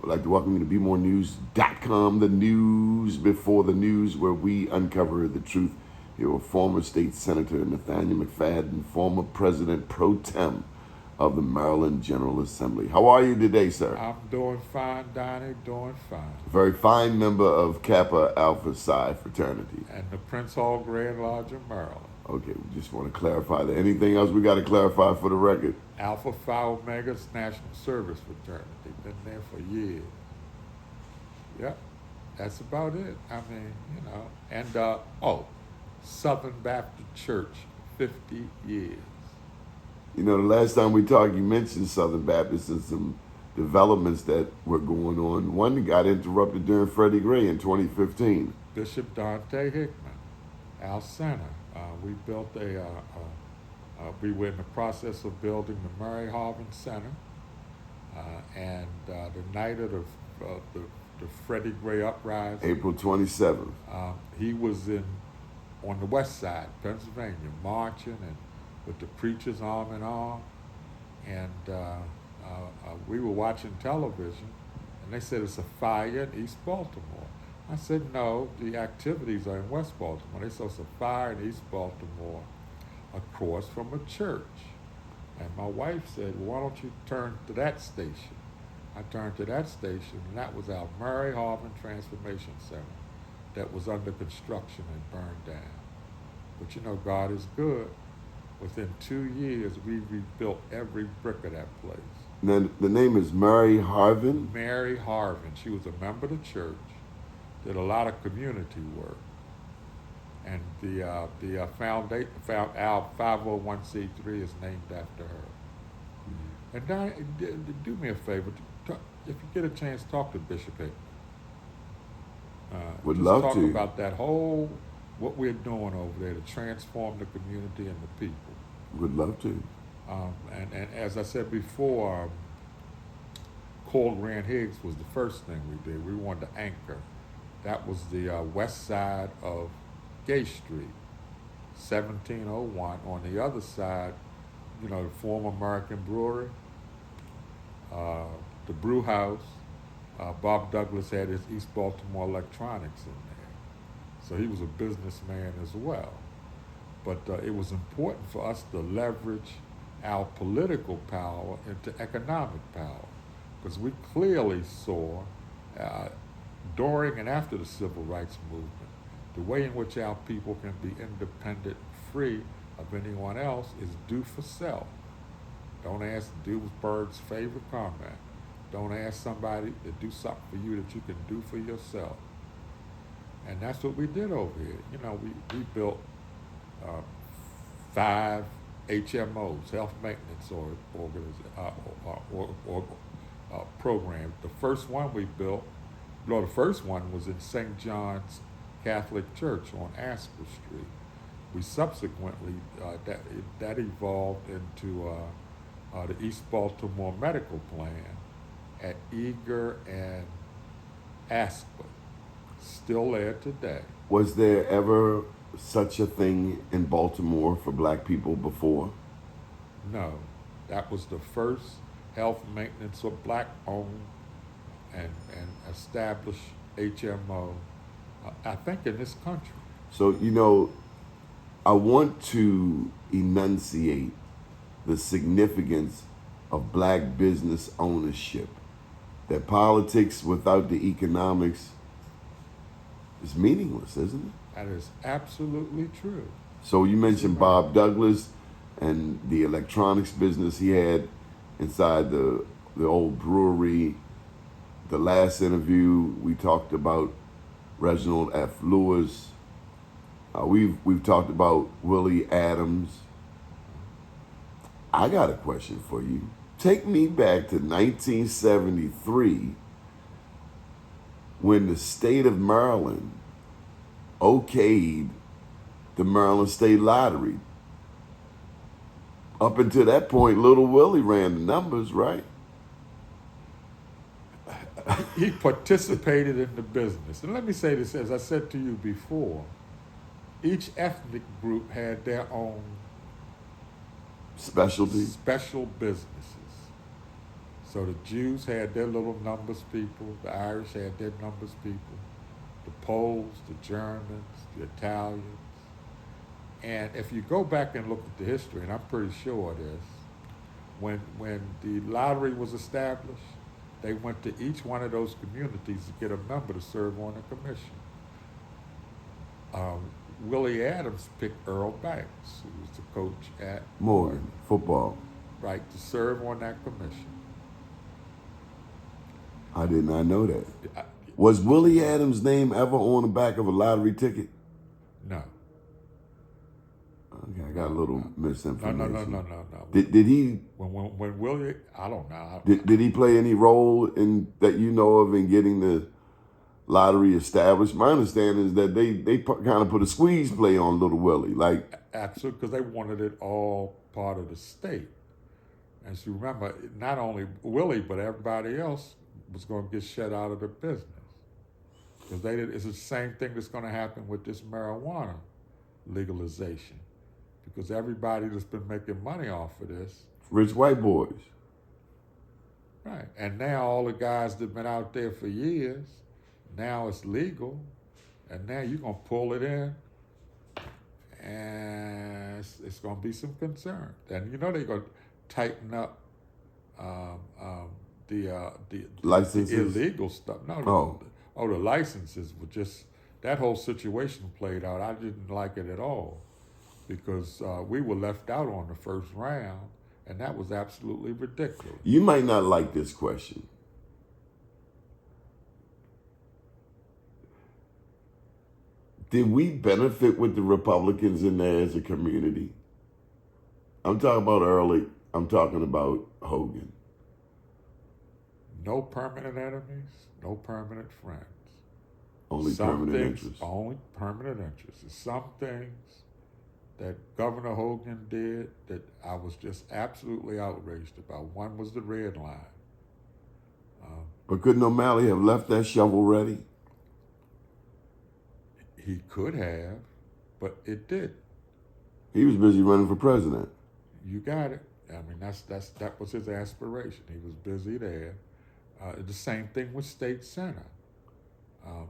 I'd like to welcome you to BeMoreNews.com, the news before the news, where we uncover the truth. Here with former state senator Nathaniel McFadden, former president pro tem of the Maryland General Assembly. How are you today, sir? I'm doing fine, Donnie, doing fine. Very fine member of Kappa Alpha Psi fraternity. And the Prince Hall Grand Lodge of Maryland. Okay, we just want to clarify that. Anything else we got to clarify for the record? Alpha Phi Omega's National Service Fraternity. Been there for years. Yep, that's about it. I mean, you know. And, Southern Baptist Church, 50 years. You know, the last time we talked, you mentioned Southern Baptist and some developments that were going on. One got interrupted during Freddie Gray in 2015. Bishop Dante Hickman, our center. We built we were in the process of building the Mary Harvin Center. And the night of the Freddie Gray uprising, April 27th. he was on the west side, Pennsylvania, marching and with the preachers arm in arm. And we were watching television, and they said it's a fire in East Baltimore. I said, no, the activities are in West Baltimore. They said it's a fire in East Baltimore across from a church. And my wife said, well, why don't you turn to that station? I turned to that station, and that was our Mary Harvin Transformation Center that was under construction and burned down. But you know, God is good. Within 2 years, we rebuilt every brick of that place. Now, the name is Mary Harvin? Mary Harvin. She was a member of the church, did a lot of community work. And the foundation, our 501c3 is named after her. Mm-hmm. And Donnie, do me a favor, if you get a chance, talk to Bishop Hickman. Would love to. Talk about that whole, what we're doing over there to transform the community and the people. Would love to. And as I said before, Cole Grant Higgs was the first thing we did. We wanted to anchor. That was the west side of Gay Street, 1701. On the other side, you know, the former American Brewery, the brew house. Bob Douglas had his East Baltimore Electronics in there. So he was a businessman as well. But it was important for us to leverage our political power into economic power, because we clearly saw during and after the Civil Rights Movement, the way in which our people can be independent, free of anyone else, is do for self. Don't ask Dewsbury's favorite comment. Don't ask somebody to do something for you that you can do for yourself. And that's what we did over here. You know, we built 5 HMOs, health maintenance programs. The first one we built, the first one was in St. John's Catholic Church on Asper Street. We subsequently, that evolved into the East Baltimore Medical Plan at Eager and Asper, still there today. Was there ever such a thing in Baltimore for black people before? No, that was the first health maintenance or black-owned and established HMO, I think, in this country. So, you know, I want to enunciate the significance of black business ownership, that politics without the economics is meaningless, isn't it? That is absolutely true. So you mentioned Bob Douglas and the electronics business he had inside the old brewery. The last interview we talked about Reginald F. Lewis. We've talked about Willie Adams. I got a question for you. Take me back to 1973 when the state of Maryland okayed the Maryland State Lottery. Up until that point, Little Willie ran the numbers, right? He participated in the business. And let me say this, as I said to you before, each ethnic group had their own specialty, special businesses. So the Jews had their little numbers people, the Irish had their numbers people, the Poles, the Germans, the Italians. And if you go back and look at the history, and I'm pretty sure it is, when the lottery was established, they went to each one of those communities to get a member to serve on the commission. Um, Willie Adams picked Earl Banks, who was the coach at Morgan, football. right, to serve on that commission. I did not know that. I, Was Willie Adams' name ever on the back of a lottery ticket? no, Okay, I got a little misinformation. no. Did he When Willie, I don't know. did he play any role in that you know of in getting the lottery established? My understanding is that they kind of put a squeeze play on Little Willie, like Absolutely, because they wanted it all part of the state. As you remember, not only Willie, but everybody else was going to get shut out of the business. Because it's the same thing that's going to happen with this marijuana legalization. Because everybody that's been making money off of this, rich white boys. right? And now all the guys that have been out there for years, now it's legal, and now you're going to pull it in, and it's going to be some concern. And you know they're going to tighten up the Licenses? illegal stuff. No, the licenses were just, that whole situation played out. I didn't like it at all because we were left out on the first round, and that was absolutely ridiculous. You might not like this question. Did we benefit with the Republicans in there as a community? I'm talking about early. I'm talking about Hogan. No permanent enemies, no permanent friends. Only permanent interests. Only permanent interests. Some things that Governor Hogan did that I was just absolutely outraged about. One was the red line. But couldn't O'Malley have left that shovel ready? He could have, but it didn't. He was busy running for president. You got it. I mean, that was his aspiration. He was busy there. The same thing with State Center.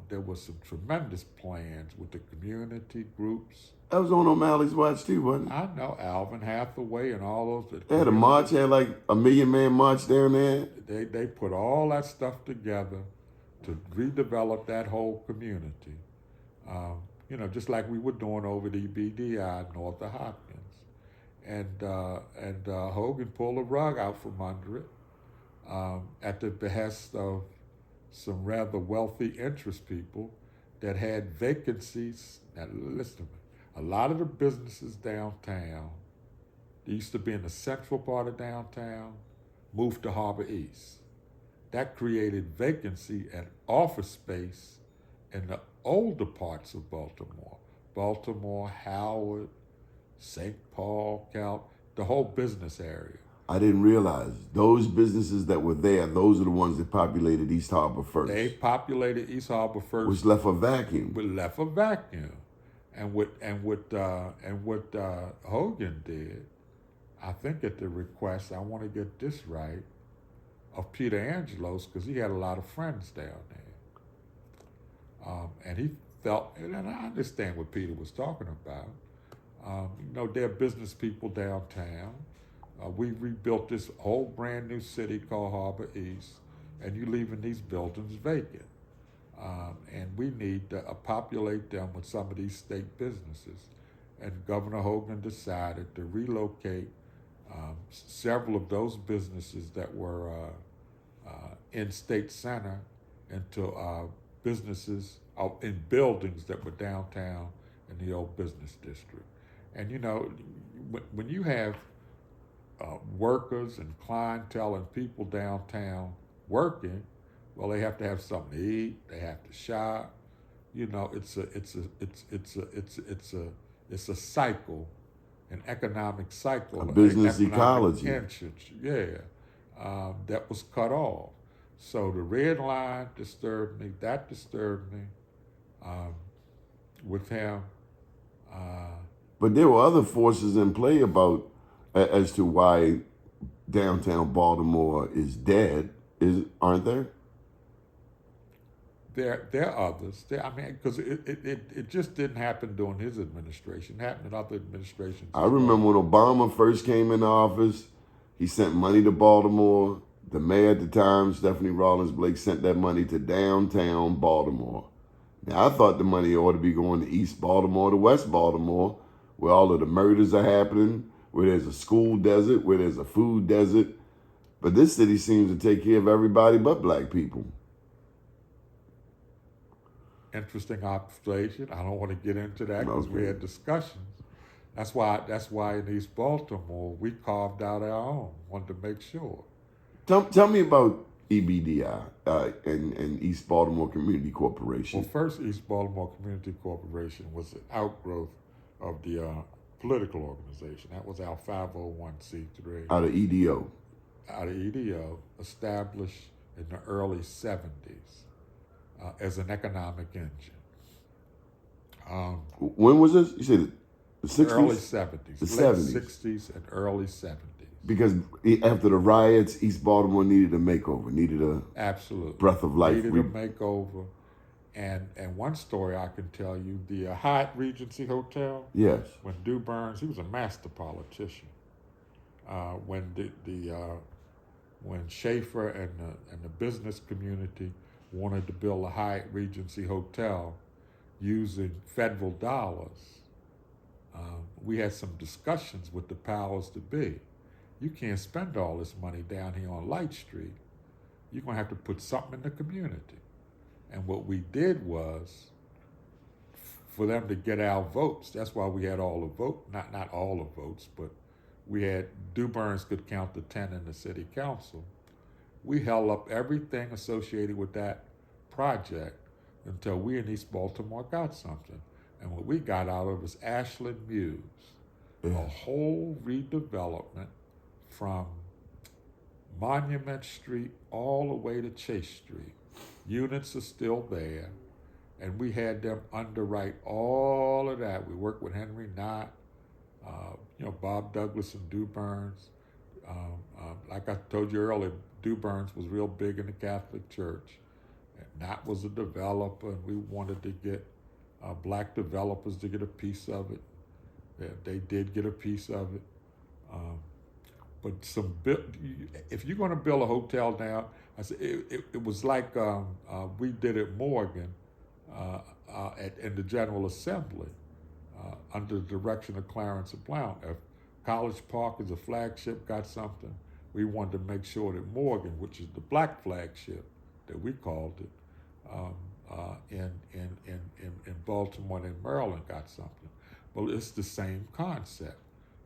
There was some tremendous plans with the community groups. That was on O'Malley's watch too, wasn't it? I know Alvin Hathaway and all those. They had a march, had like a 1 million man march down there. They put all that stuff together to redevelop that whole community. Just like we were doing over the BDI north of Hopkins. And Hogan pulled the rug out from under it at the behest of some rather wealthy interest people that had vacancies. Now listen to me. A lot of the businesses downtown, they used to be in the central part of downtown, moved to Harbor East. That created vacancy and office space in the older parts of Baltimore. Baltimore, Howard, St. Paul, the whole business area. I didn't realize those businesses that were there, those are the ones that populated East Harbor first. They populated East Harbor first. Which left a vacuum. Left a vacuum. And what Hogan did, I think at the request, I want to get this right, of Peter Angelos, because he had a lot of friends down there. And he felt, and I understand what Peter was talking about. They're business people downtown. We rebuilt this whole brand new city called Harbor East, and you're leaving these buildings vacant. And we need to populate them with some of these state businesses. And Governor Hogan decided to relocate several of those businesses that were in State Center into businesses in buildings that were downtown in the old business district. And when you have workers and clientele and people downtown working, well, they have to have something to eat. They have to shop. It's a cycle, an economic cycle, a business ecology. That was cut off. So the red line disturbed me. That disturbed me. With him. But there were other forces in play as to why downtown Baltimore is dead, aren't there? There are others. I mean, because it just didn't happen during his administration. It happened in other administrations I as well. remember when Obama first came into office, he sent money to Baltimore. The mayor at the time, Stephanie Rawlings Blake, sent that money to downtown Baltimore. Now, I thought the money ought to be going to East Baltimore, to West Baltimore, where all of the murders are happening, where there's a school desert, where there's a food desert. But this city seems to take care of everybody but black people. Interesting observation. I don't want to get into that because we Okay. had discussions. That's why in East Baltimore we carved out our own. Wanted to make sure. Tell me about EBDI and East Baltimore Community Corporation. Well, first, East Baltimore Community Corporation was an outgrowth of the political organization. That was our 501c3 Out of EDO. out of EDO, established in the early 70s as an economic engine. When was this? You said the 60s? Early 70s, The late 70s. 60s and early 70s. Because after the riots, East Baltimore needed a makeover, needed a Absolutely. breath of life. Needed a makeover. And one story I can tell you, the Hyatt Regency Hotel, Yes. when Dew Burns, he was a master politician. When when Schaefer and the business community wanted to build a Hyatt Regency Hotel using federal dollars, we had some discussions with the powers to be. You can't spend all this money down here on Light Street. You're going to have to put something in the community. And what we did was, for them to get our votes, that's why we had all the vote, not all the votes, but we had, Dew Burns could count the 10 in the city council. We held up everything associated with that project until we in East Baltimore got something. And what we got out of was Ashland Mews, a whole redevelopment from Monument Street all the way to Chase Street. Units are still there, and we had them underwrite all of that. We worked with Henry Knott, Bob Douglas and Dew Burns. Like I told you earlier, Dew Burns was real big in the Catholic Church. And Knott was a developer, and we wanted to get black developers to get a piece of it. They did get a piece of it. But if you're going to build a hotel now, I said it was like we did at Morgan in the General Assembly under the direction of Clarence and Blount. If College Park is a flagship, got something, we wanted to make sure that Morgan, which is the black flagship that we called it, in Baltimore and in Maryland, got something. Well, it's the same concept.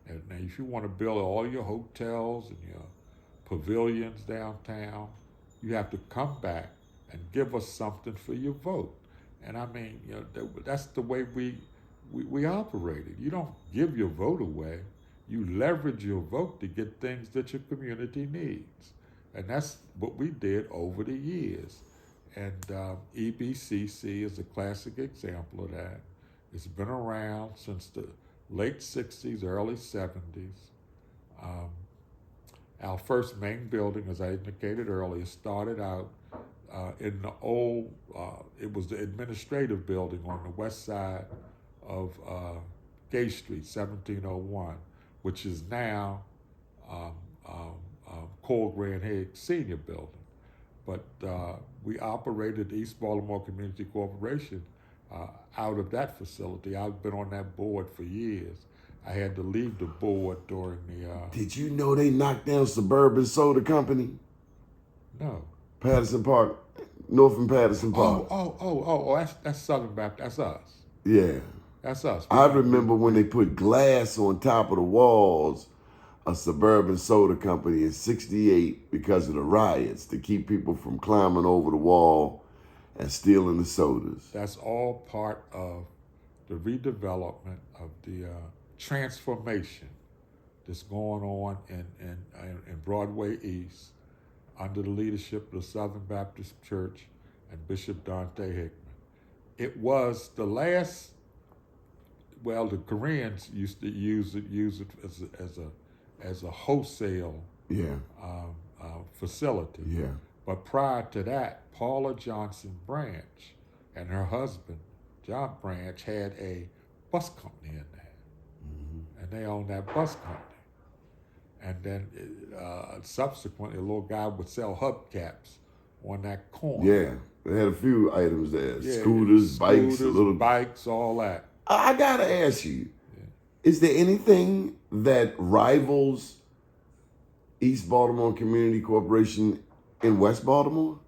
And now, if you want to build all your hotels and your pavilions downtown, you have to come back and give us something for your vote. And I mean, that's the way we operated. You don't give your vote away. You leverage your vote to get things that your community needs. And that's what we did over the years. And EBCC is a classic example of that. It's been around since the late 60s, early 70s. Our first main building, as I indicated earlier, started out in the old, it was the administrative building on the west side of Gay Street, 1701, which is now Cole Grand Hague Senior Building. But we operated East Baltimore Community Corporation out of that facility. I've been on that board for years. I had to leave the board during the... Did you know they knocked down Suburban Soda Company? No. Patterson Park, North and Patterson Park. That's Southern Baptist. That's us. Yeah. That's us. I remember when they put glass on top of the walls of Suburban Soda Company in '68 because of the riots to keep people from climbing over the wall and stealing the sodas. That's all part of the redevelopment of the transformation that's going on in Broadway East under the leadership of the Southern Baptist Church and Bishop Dante Hickman. It was the last. Well, the Koreans used to use it as a wholesale Yeah. facility. Yeah. But prior to that, Paula Johnson Branch and her husband, John Branch, had a bus company in there. And they owned that bus company. And then subsequently, a little guy would sell hubcaps on that corner. Yeah. They had a few items there. Yeah, Scooters, bikes, a little. bikes, all that. I gotta ask you, Yeah. is there anything that rivals East Baltimore Community Corporation in West Baltimore?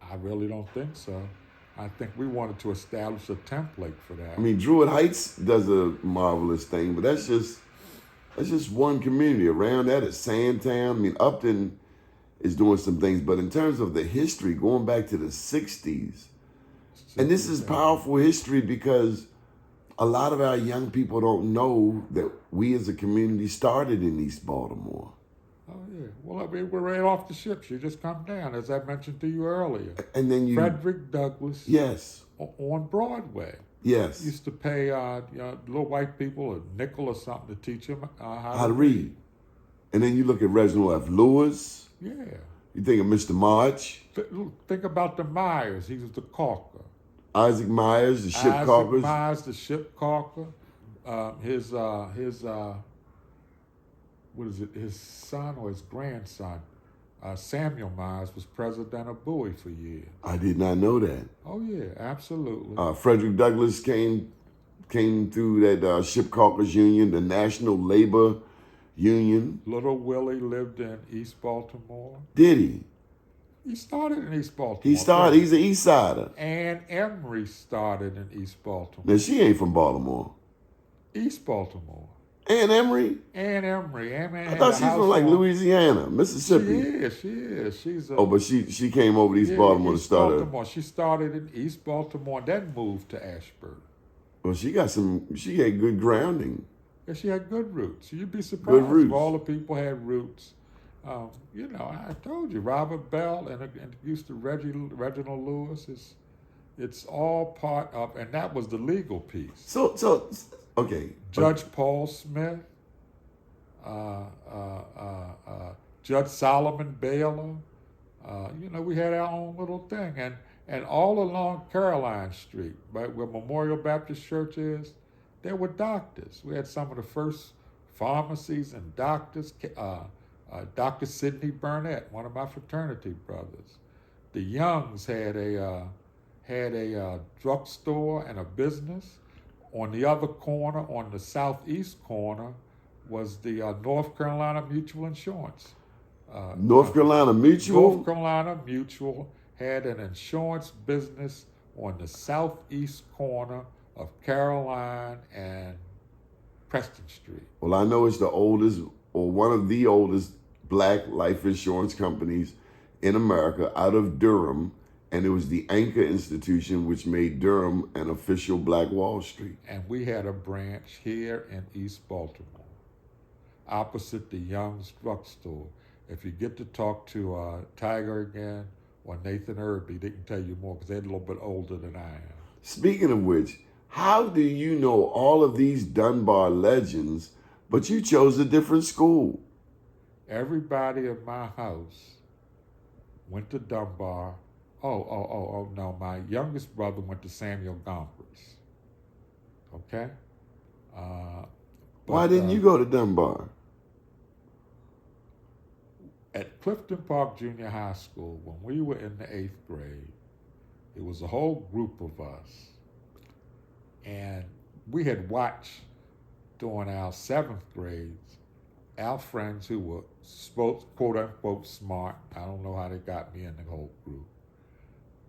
I really don't think so. I think we wanted to establish a template for that. I mean, Druid Heights does a marvelous thing, but that's just one community. Around that is Sandtown. I mean, Upton is doing some things, but in terms of the history, going back to the 60s, and this is powerful history because a lot of our young people don't know that we as a community started in East Baltimore. Oh, yeah. Well, I mean, we're right off the ship. She just come down, as I mentioned to you earlier. And then you... Frederick Douglass. Yes. On Broadway. Yes. Used to pay little white people a nickel or something to teach them how to read. And then you look at Reginald F. Lewis. Yeah. You think of Mr. March. Think about the Myers. He was the caulker. Isaac Myers, the ship caulkers. Isaac Myers, the ship caulker. His what is it? His son or his grandson, Samuel Myers, was president of Bowie for years. I did not know that. Oh yeah, absolutely. Frederick Douglass came through that ship caulkers union, the National Labor Union. Little Willie lived in East Baltimore. Did he? He started in East Baltimore. He started. He's an East Sider. Ann Emery started in East Baltimore. Now she ain't from Baltimore. East Baltimore. Ann Emery? Ann Emery. I thought she's from like Louisiana, Mississippi. She is. She's but she came over to East Baltimore to start Baltimore. She started in East Baltimore and then moved to Ashburn. Well, she had good grounding. Yeah, she had good roots. You'd be surprised if all the people had roots. I told you, Robert Bell and used to Reginald Lewis. It's all part of, and that was the legal piece. So okay. Judge Paul Smith, Judge Solomon Baylor. We had our own little thing, and all along Caroline Street, right where Memorial Baptist Church is, there were doctors. We had some of the first pharmacies and doctors. Dr. Sidney Burnett, one of my fraternity brothers. The Youngs had a drugstore and a business. On the other corner, on the southeast corner, was the North Carolina Mutual Insurance. North Carolina Mutual? North Carolina Mutual had an insurance business on the southeast corner of Caroline and Preston Street. Well, I know it's the oldest, or one of the oldest, black life insurance companies in America, out of Durham, and it was the Anchor Institution, which made Durham an official Black Wall Street. And we had a branch here in East Baltimore, opposite the Young's drugstore. If you get to talk to Tiger again or Nathan Irby, they can tell you more because they're a little bit older than I am. Speaking of which, how do you know all of these Dunbar legends, but you chose a different school? Everybody in my house went to Dunbar. Oh, no, my youngest brother went to Samuel Gompers. Okay? Why didn't you go to Dunbar? At Clifton Park Junior High School, when we were in the 8th grade, it was a whole group of us. And we had watched during our 7th grades, our friends who were quote unquote smart. I don't know how they got me in the whole group.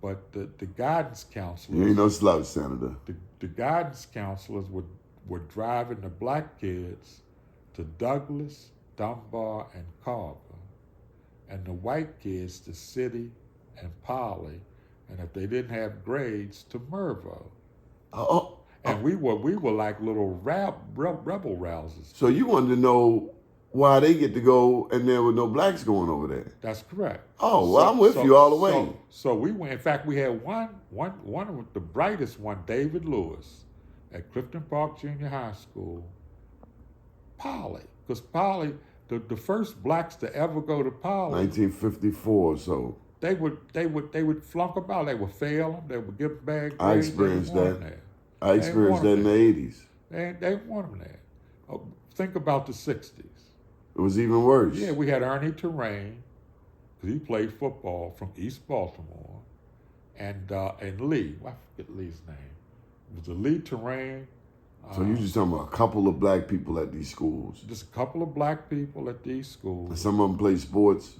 But the guidance counselors... You ain't no slouch, Senator. The guidance counselors were driving the black kids to Douglas, Dunbar, and Carver, and the white kids to City and Poly, and if they didn't have grades, to Mervo. And we were like little rebel rousers. So you wanted to know why they get to go and there were no blacks going over there? That's correct. Oh, well, I'm with you all the way. So we went. In fact, we had one of the brightest one, David Lewis, at Clifton Park Junior High School. Poly, because Poly, the first blacks to ever go to Poly, 1954 or so. they would flunk them out. They would fail them. They would give bad grades. I experienced They didn't that. want 'em there. I experienced that in the 80s. They didn't want them there. Think about the 60s. It was even worse. Yeah, we had Ernie Terrain, because he played football from East Baltimore, and Lee. I forget Lee's name. It was a Lee Terrain. So you're just talking about a couple of black people at these schools. Just a couple of black people at these schools. And some of them play sports.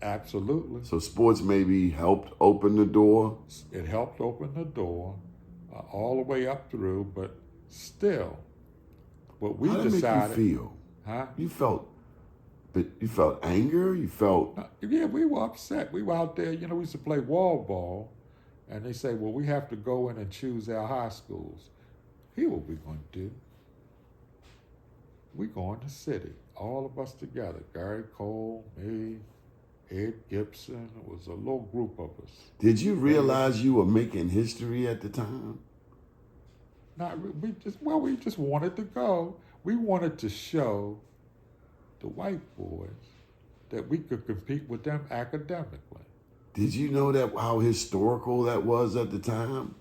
Absolutely. So sports maybe helped open the door. It helped open the door all the way up through, but still, what we How did it decided. make you feel? Huh? You felt anger. You felt. Yeah, we were upset. We were out there. We used to play wall ball, and they say, "Well, we have to go in and choose our high schools." Here's what we're going to do. We're going to city, all of us together. Gary Cole, me, Ed Gibson. It was a little group of us. Did you realize you were making history at the time? We just wanted to go. We wanted to show the white boys that we could compete with them academically. Did you know that how historical that was at the time?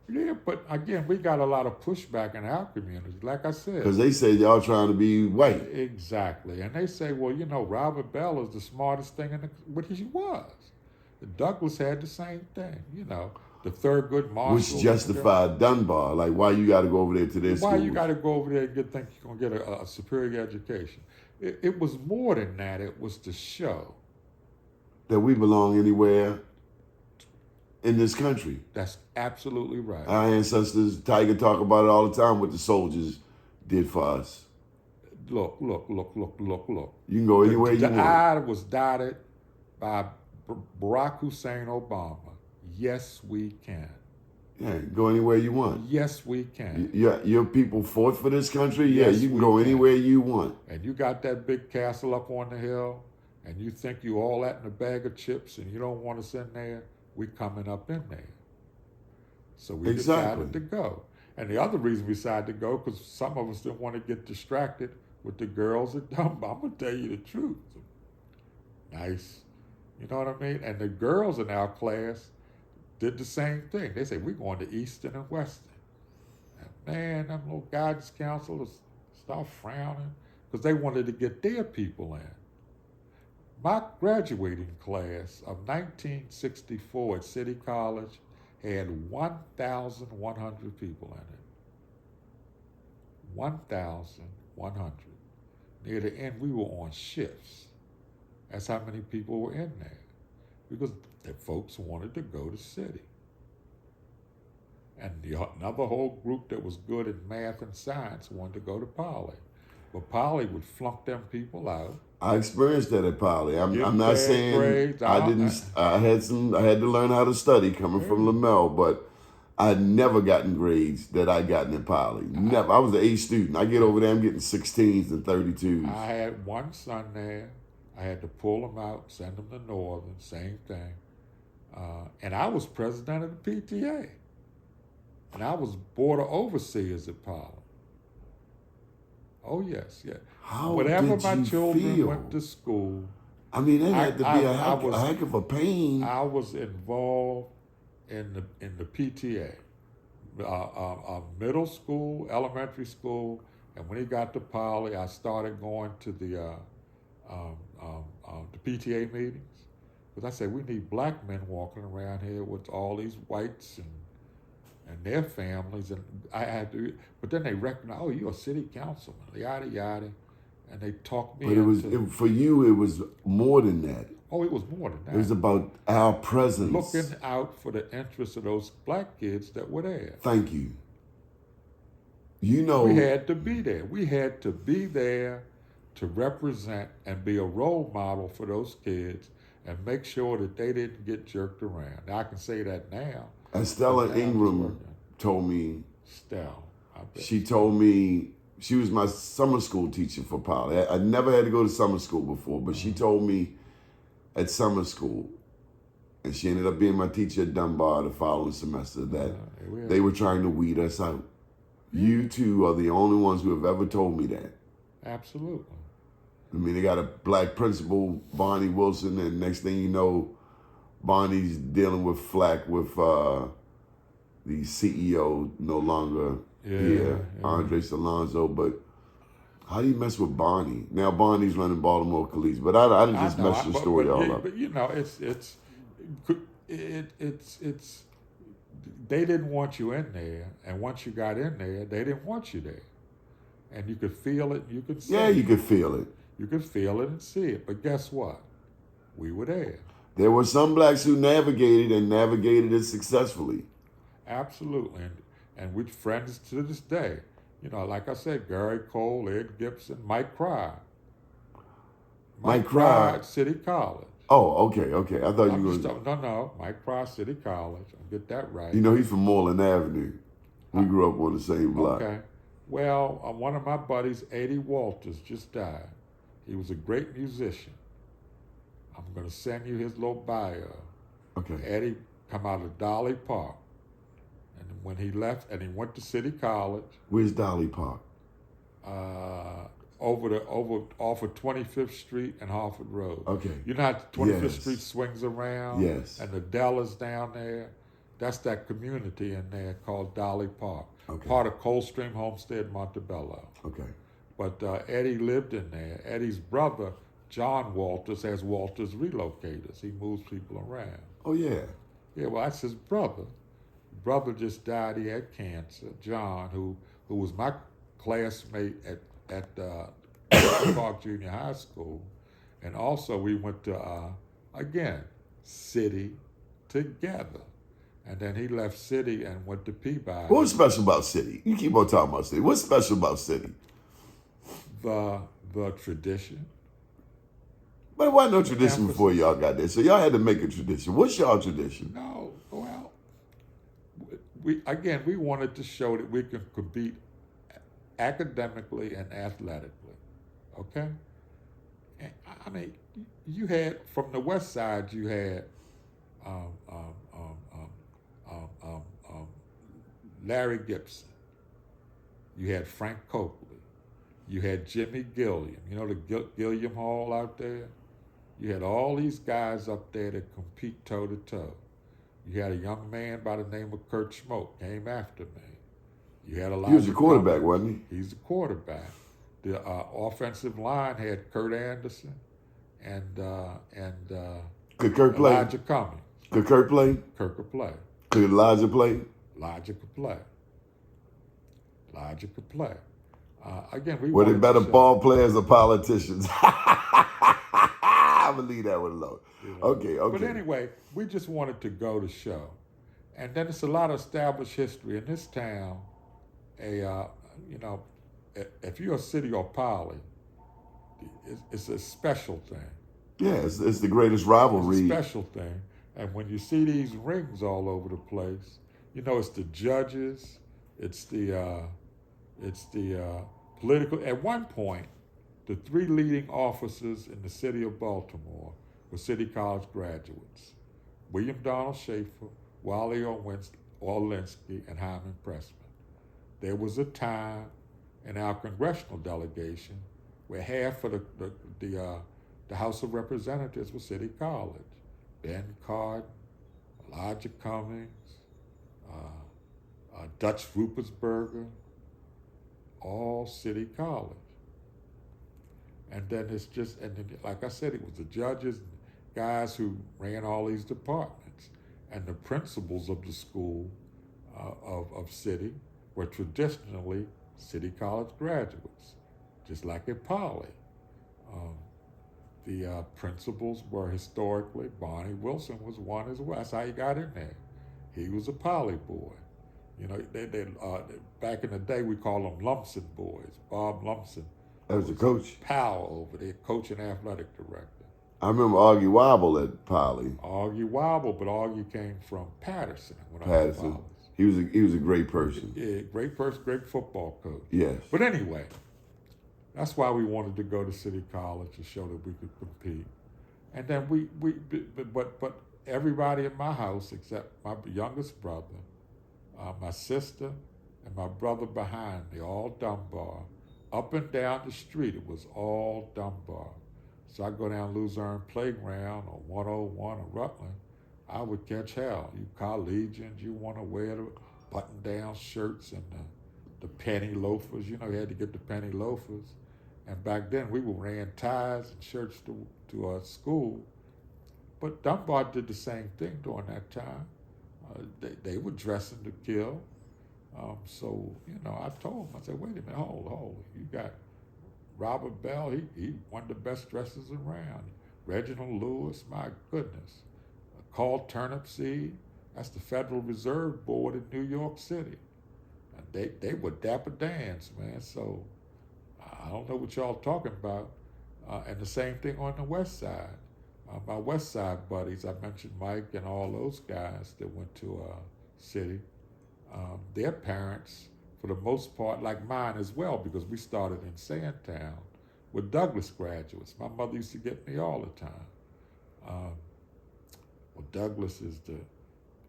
Yeah, but again, we got a lot of pushback in our community, like I said. Because they said y'all trying to be white. Exactly. And they say, well, Robert Bell is the smartest thing what he was. Douglas had the same thing, the Thurgood Marshall. Which justified Dunbar. Like, why you got to go over there to their school? Why you got to go over there and think you're going to get a superior education? It was more than that. It was to show that we belong anywhere in this country. That's absolutely right. Our ancestors, Tiger talk about it all the time, what the soldiers did for us. Look. You can go anywhere you want. The I was dotted by Barack Hussein Obama. Yes, we can. Yeah, go anywhere you want. Yes, we can. Your people fought for this country? Yeah, Yes, you can we go can. anywhere you want. And you got that big castle up on the hill, and you think you all that in a bag of chips, and you don't want us in there, we coming up in there. So we decided to go. And the other reason we decided to go, because some of us didn't want to get distracted with the girls at Dunbar. I'm going to tell you the truth. Nice. You know what I mean? And the girls in our class did the same thing. They said, we're going to Eastern and Western. And man, them little guidance counselors start frowning because they wanted to get their people in. My graduating class of 1964 at City College had 1,100 people in it. 1,100. Near the end, we were on shifts. That's how many people were in there. Because the folks wanted to go to city. And another whole group that was good in math and science wanted to go to Poly. But Poly would flunk them people out. I experienced that at Poly. I'm not bad saying grades. I didn't. I had to learn how to study coming from Lamel, but I'd never gotten grades that I gotten at Poly. Never. I was an A student. I get over there, I'm getting 16s and 32s. I had one son there. I had to pull him out, send him to Northern, same thing. And I was president of the PTA. And I was board of overseers at Poly. Oh, yes, yeah. How Whenever did my you children feel? went to school, I mean, it had to be a was- heck of a pain. I was involved in the PTA, middle school, elementary school, and when he got to Poly, I started going to the PTA meetings, because I said we need black men walking around here with all these whites and their families, and I had to. But then they recognized, oh, you're a city councilman, yada yada, and they talked me. But for you, it was more than that. Oh, it was more than that. It was about our presence. Looking out for the interests of those black kids that were there. Thank you. You know, We had to be there. We had to be there to represent and be a role model for those kids and make sure that they didn't get jerked around. Now, I can say that now. Estella But now it's Ingram working. told me, Stell. I bet. she told me, she was my summer school teacher for Poly. I never had to go to summer school before, but she told me at summer school, and she ended up being my teacher at Dunbar the following semester, that they were trying to weed us out. You two are the only ones who have ever told me that. Absolutely. I mean, they got a black principal, Bonnie Wilson, and next thing you know, Bonnie's dealing with flack with the CEO no longer here, Andre Salonzo. But how do you mess with Bonnie? Now Bonnie's running Baltimore College, but I didn't just mess the story all up. But you know, it's they didn't want you in there, and once you got in there, they didn't want you there, and you could feel it, you could see Yeah, it. you could feel it. You could feel it and see it. But guess what? We were there. There were some blacks who navigated it successfully. Absolutely, and we're friends to this day. You know, like I said, Gary Cole, Ed Gibson, Mike Cry. Mike Cry at City College. Oh, okay. I thought you were. No, Mike Cry, City College. I'll get that right. You know, he's from Moreland Avenue. We grew up on the same block. Okay. Well, one of my buddies, Eddie Walters, just died. He was a great musician. I'm going to send you his little bio. Okay. Eddie come out of Dolly Park. And when he left, and he went to City College. Where's Dolly Park? Off of 25th Street and Harford Road. Okay. You know how 25th Street swings around? Yes. And the Dell is down there? That's that community in there called Dolly Park. Okay. Part of Coldstream Homestead, Montebello. Okay. But Eddie lived in there. Eddie's brother, John Walters, has Walters Relocators. He moves people around. Oh, yeah. Yeah, well, that's his brother. Brother just died. He had cancer. John, who was my classmate at Park Junior High School. And also we went to, again, City together. And then he left City and went to Peabody. What's special about City? You keep on talking about City. What's special about City? The tradition. But it wasn't no tradition before y'all got there. So y'all had to make a tradition. What's y'all tradition? No, well, we wanted to show that we can compete academically and athletically, okay? And, I mean, you had, from the West Side, you had Larry Gibson. You had Frank Copley. You had Jimmy Gilliam. You know the Gilliam Hall out there? You had all these guys up there that compete toe-to-toe. You had a young man by the name of Kurt Schmoke, came after me. You had a lot. He was a quarterback, wasn't he? He's a quarterback. The offensive line had Kurt Anderson and could Kurt play? Elijah Cummings. Could Kurt play? Kurt could play. Could Elijah play? Elijah could play. Elijah could play. Again, were they better ball players or politicians? I believe that one alone. You know? Okay. But anyway, we just wanted to go to show. And then it's a lot of established history in this town. If you're a city or poly, it's a special thing. Yeah, it's the greatest rivalry. It's a special thing. And when you see these rings all over the place, you know, it's the judges, it's the political. At one point, the three leading officers in the city of Baltimore were City College graduates: William Donald Schaefer, Wally Orlinsky, and Hyman Pressman. There was a time in our congressional delegation where half of the House of Representatives was City College. Ben Cardin, Elijah Cummings, Dutch Ruppersberger, all City College. And then like I said, it was the judges, guys who ran all these departments, and the principals of the school of City were traditionally City College graduates, just like at Poly. The principals were historically, Barney Wilson was one as well. That's how he got in there. He was a Poly boy. You know, they back in the day, we called them Lumpson boys. Bob Lumpson. That was the coach. Powell over there, coach and athletic director. I remember Augie Wobble at Poly. Augie Wobble, but Augie came from Patterson. Patterson. He was a great person. Yeah, great person, great football coach. Yes. But anyway, that's why we wanted to go to City College to show that we could compete. And then but everybody in my house except my youngest brother, my sister, and my brother behind me, all Dunbar, up and down the street, it was all Dunbar. So I go down Luzerne Playground or 101 or Rutland, I would catch hell. You collegians, you want to wear the button-down shirts and the penny loafers. You had to get the penny loafers. And back then, we were wearing ties and shirts to our school. But Dunbar did the same thing during that time. They were dressing to kill. So, I told him, I said, wait a minute, hold. You got Robert Bell, he one of the best dressers around. Reginald Lewis, my goodness. Carl Turnipseed, that's the Federal Reserve Board in New York City. And they were Dapper Dans, man. So I don't know what y'all talking about. And the same thing on the West Side. My West Side buddies, I mentioned Mike and all those guys that went to City. Their parents, for the most part, like mine as well, because we started in Sandtown, were Douglas graduates. My mother used to get me all the time. Well, Douglas is the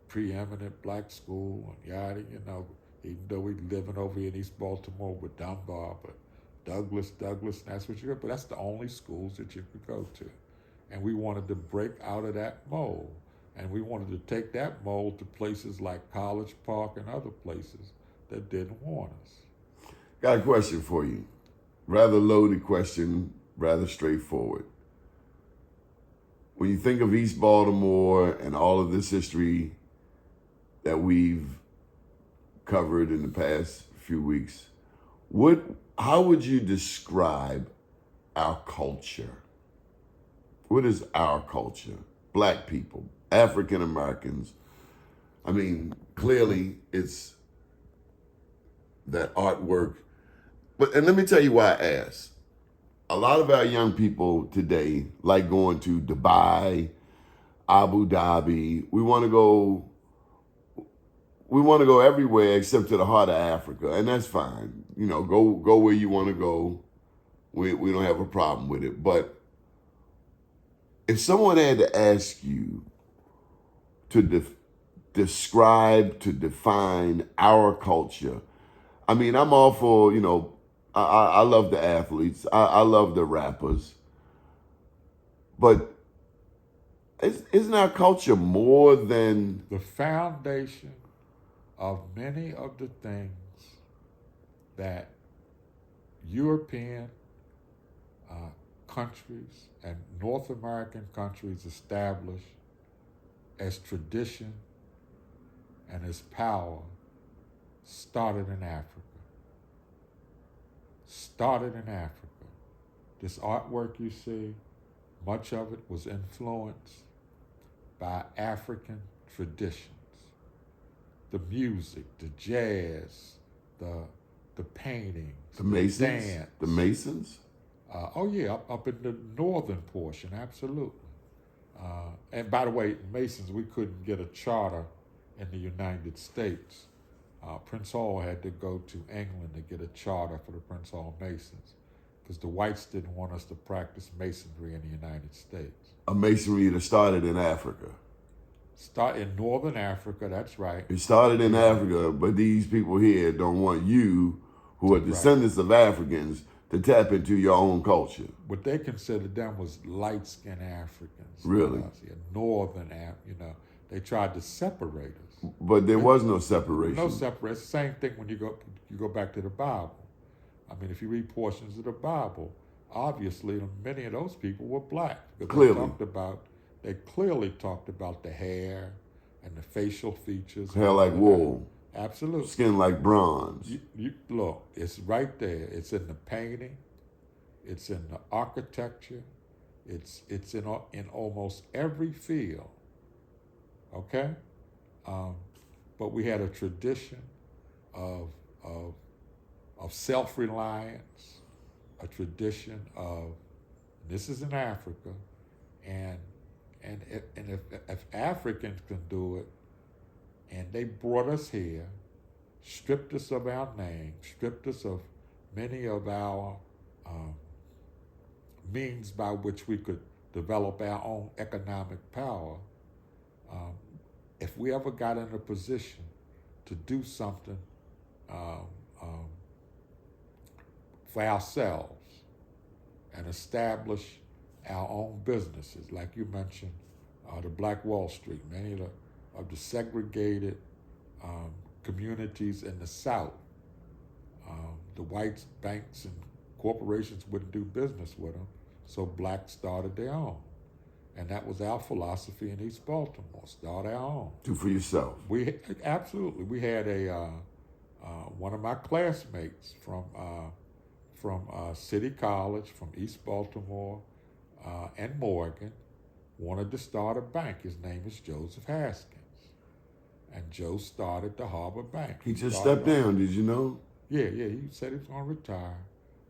preeminent black school, and yada, even though we living over here in East Baltimore with Dunbar, but Douglas, and that's what you got. But that's the only schools that you could go to. And we wanted to break out of that mold. And we wanted to take that mold to places like College Park and other places that didn't want us. Got a question for you. Rather loaded question, rather straightforward. When you think of East Baltimore and all of this history that we've covered in the past few weeks, how would you describe our culture? What is our culture? Black people, African Americans. I mean, clearly it's that artwork. And let me tell you why I asked. A lot of our young people today like going to Dubai, Abu Dhabi. We want to go everywhere except to the heart of Africa, and that's fine. Go where you want to go. We don't have a problem with it. But if someone had to ask you to describe, to define our culture, I mean, I'm all for, I love the athletes. I love the rappers. But isn't our culture more than... The foundation of many of the things that European countries and North American countries established as tradition and as power started in Africa. This artwork you see, much of it was influenced by African traditions. The music, the jazz, the paintings, the Masons? dance. The Masons? Up in the northern portion, absolutely. And by the way, Masons, we couldn't get a charter in the United States. Prince Hall had to go to England to get a charter for the Prince Hall Masons because the whites didn't want us to practice masonry in the United States. A masonry that started in Africa. Start in northern Africa, that's right. It started in Africa, but these people here don't want you, who are descendants of Africans, to tap into your own culture. What they considered them was light-skinned Africans. Really? Northern, they tried to separate us. But there was no separation. No separation. It's the same thing when you go back to the Bible. I mean, if you read portions of the Bible, obviously many of those people were black. Clearly. They clearly talked about the hair and the facial features. Hair like wool. Absolutely. Skin like bronze. You look, it's right there. It's in the painting. It's in the architecture. It's in almost every field. Okay? But we had a tradition of self-reliance, a tradition of, this is in Africa, and if Africans can do it, and they brought us here, stripped us of our name, stripped us of many of our means by which we could develop our own economic power. If we ever got in a position to do something for ourselves and establish our own businesses. Like you mentioned, the Black Wall Street, many of the segregated communities in the South, the white banks and corporations wouldn't do business with them, so blacks started their own. And that was our philosophy in East Baltimore, start our own. Do for yourself. Absolutely. We had one of my classmates from City College, from East Baltimore and Morgan, wanted to start a bank. His name is Joseph Haskins. And Joe started the Harbor Bank. He just stepped down, did you know? Yeah, he said he was going to retire.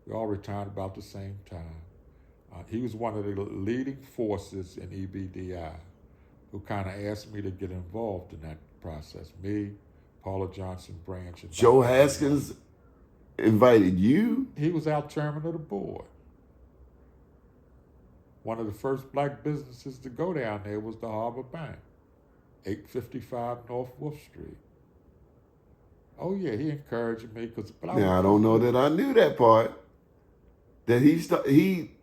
We all retired about the same time. He was one of the leading forces in EBDI who kind of asked me to get involved in that process. Me, Paula Johnson Branch. And Joe Haskins invited you? He was our chairman of the board. One of the first black businesses to go down there was the Harbor Bank, 855 North Wolf Street. Oh yeah, he encouraged me because. Now I don't know that I knew that part. That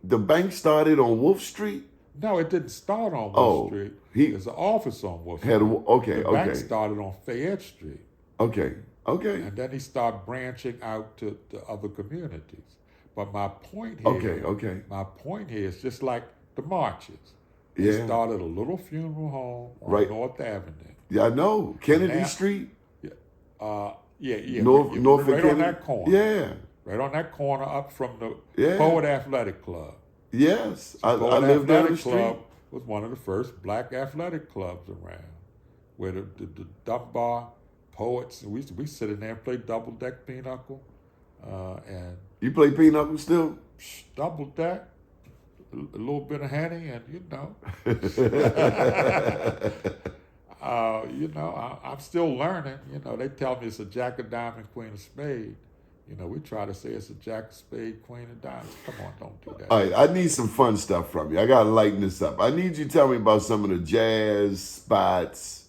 the bank started on Wolf Street. No, it didn't start on Wolf Street. There's an office on Wolf Street. The bank started on Fayette Street. Okay. And then he started branching out to other communities. But my point here, my point here is just like the marches. They started a little funeral home on North Avenue. Yeah, I know. Kennedy Street. Yeah. North right on that corner. Yeah. Right on that corner up from the Poet Athletic Club. Yes. I lived down the street. Club was one of the first black athletic clubs around, where the Dunbar poets, we sit in there and play double deck pinochle. And you play pinochle still? Double deck, a little bit of honey, and I'm still learning. They tell me it's a jack of diamond, queen of spade. We try to say it's a jack of spade, queen of diamonds. Come on, don't do that. All right, I need some fun stuff from you. I got to lighten this up. I need you to tell me about some of the jazz spots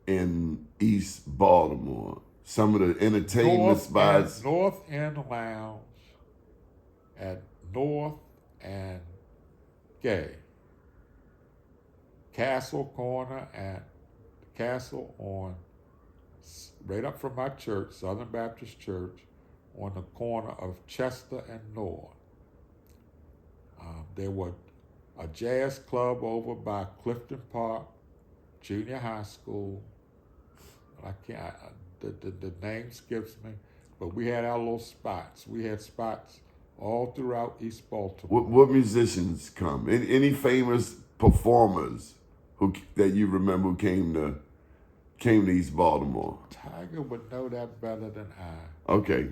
in East Baltimore. Some of the entertainment spots. North End Lounge at North and Gay. Castle Corner at Castle on, right up from my church, Southern Baptist Church, on the corner of Chester and North. There was a jazz club over by Clifton Park Junior High School. The name skips me, but we had our little spots. We had spots all throughout East Baltimore. What musicians come? Any famous performers that you remember who came to East Baltimore? Tiger would know that better than I. Okay.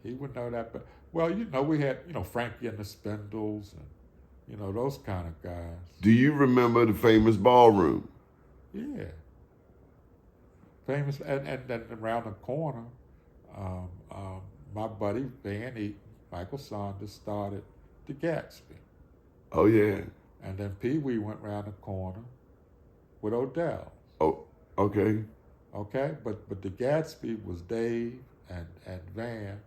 He would know that better. Well, we had, Frankie and the Spindles and, those kind of guys. Do you remember the famous ballroom? Yeah. Famous, and then around the corner, my buddy Vanny, Michael Saunders, started the Gatsby. Oh, yeah. And then Pee Wee went around the corner with Odell. Oh, okay. Okay, but the Gatsby was Dave and Van.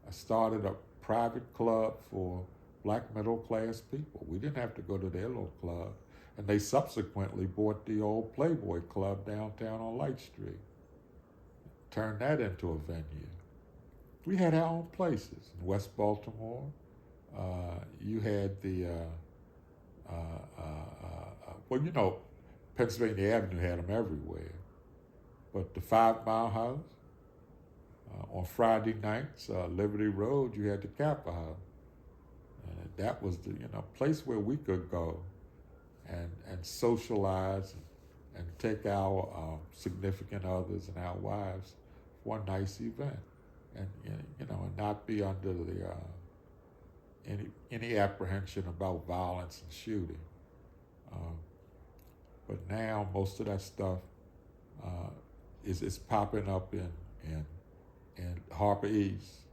I started a private club for black middle class people. We didn't have to go to their little club. And they subsequently bought the old Playboy Club downtown on Light Street. Turned that into a venue. We had our own places. In West Baltimore, you had the, Pennsylvania Avenue had them everywhere. But the 5 Mile House, on Friday nights, Liberty Road, you had the Kappa House. And that was the place where we could go and socialize and take our significant others and our wives for a nice event, and and not be under the any apprehension about violence and shooting. But now most of that stuff is popping up in Harper East,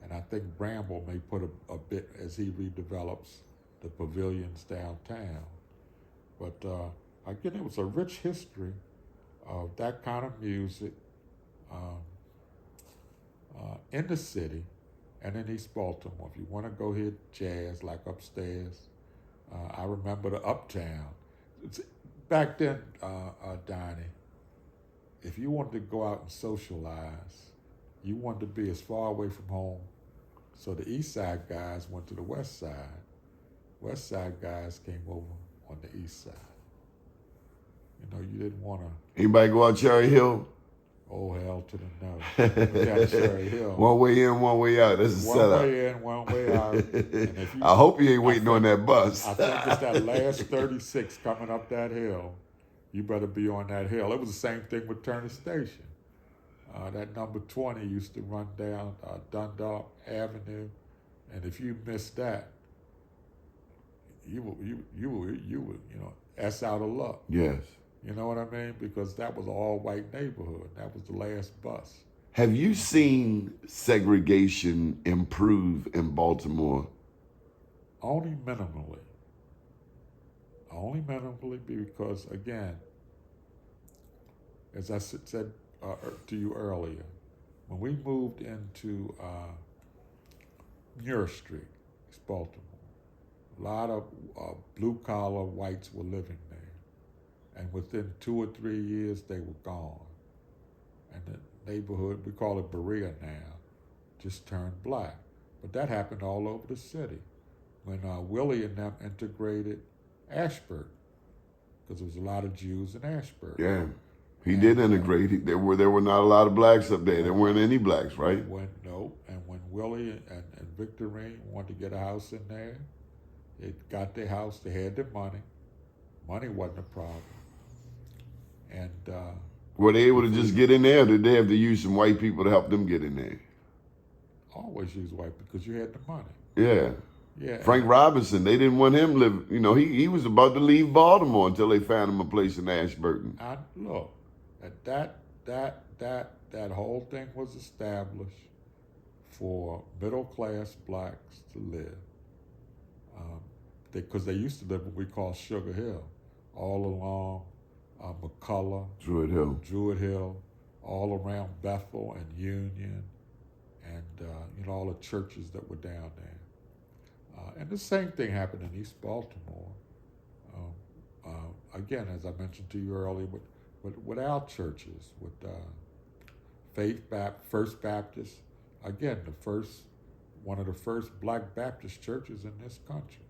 and I think Bramble may put a bit as he redevelops the pavilions downtown. But again, it was a rich history of that kind of music in the city, and in East Baltimore. If you want to go hit jazz, like upstairs, I remember the Uptown. Back then, Donnie, if you wanted to go out and socialize, you wanted to be as far away from home. So the East Side guys went to the West Side. West Side guys came over on the East Side. You know, you didn't want to. Anybody go out Cherry Hill? Oh, hell to the no. We got Cherry Hill. One way in, one way out. That's a One setup. way in, one way out. And if you, I hope you ain't waiting on that bus. I think it's that last 36 coming up that hill. You better be on that hill. It was the same thing with Turner Station. That number 20 used to run down Dundalk Avenue, and if you missed that, you were S out of luck. Yes. You know what I mean? Because that was an all-white neighborhood. That was the last bus. Have you seen segregation improve in Baltimore? Only minimally. Only minimally because, again, as I said to you earlier, when we moved into Muir Street, East Baltimore, a lot of blue-collar whites were living there. And within 2 or 3 years, they were gone. And the neighborhood, we call it Berea now, just turned black. But that happened all over the city when Willie and them integrated Ashburton, because there was a lot of Jews in Ashburton. Yeah. He did integrate. There were not a lot of blacks up there. There weren't any blacks, right? And when Willie and Victorine wanted to get a house in there, they got their house, they had their money. Money wasn't a problem. And were they able to just get in there, or did they have to use some white people to help them get in there? Always use white because you had the money. Yeah. Yeah. Frank Robinson, they didn't want him live. You know, he was about to leave Baltimore until they found him a place in Ashburton. Look, that whole thing was established for middle class blacks to live. Because they used to live what we call Sugar Hill, all along McCullough, Druid Hill, all around Bethel and Union, and all the churches that were down there. And the same thing happened in East Baltimore. Again, as I mentioned to you earlier, with our churches, with First Baptist, again, one of the first black Baptist churches in this country.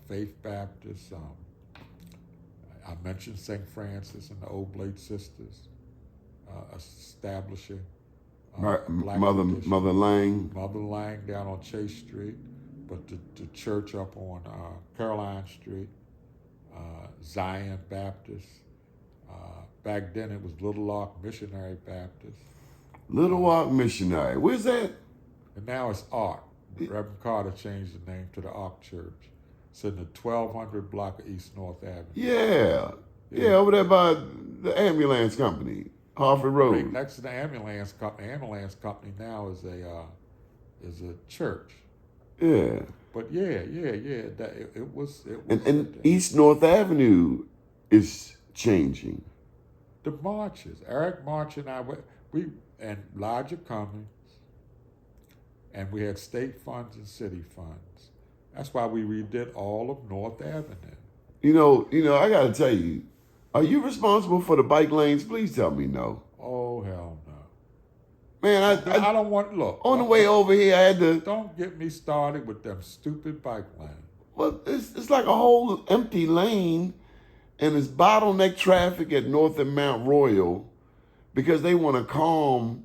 Faith Baptist, I mentioned St. Francis and the Oblate Sisters, establishing Mother Lang. Mother Lang down on Chase Street, but the church up on Caroline Street, Zion Baptist. Back then it was Little Rock Missionary Baptist. Little Rock Missionary. Where's that? And now it's Ark. Reverend Carter changed the name to the Ark Church. It's in the 1200 block of East North Avenue. Yeah, over there by the ambulance company, Harford Road. Right next to the ambulance company. Ambulance company now is a church. Yeah. But yeah. It was. And East North Avenue is changing. The marches. Eric March and I, and Elijah Cummings, and we had state funds and city funds. That's why we redid all of North Avenue. You know, I gotta tell you, are you responsible for the bike lanes? Please tell me no. Oh, hell no. Man, I don't want, look. On the way over here, I had to. Don't get me started with them stupid bike lanes. Well, it's like a whole empty lane, and it's bottleneck traffic at North and Mount Royal because they want to calm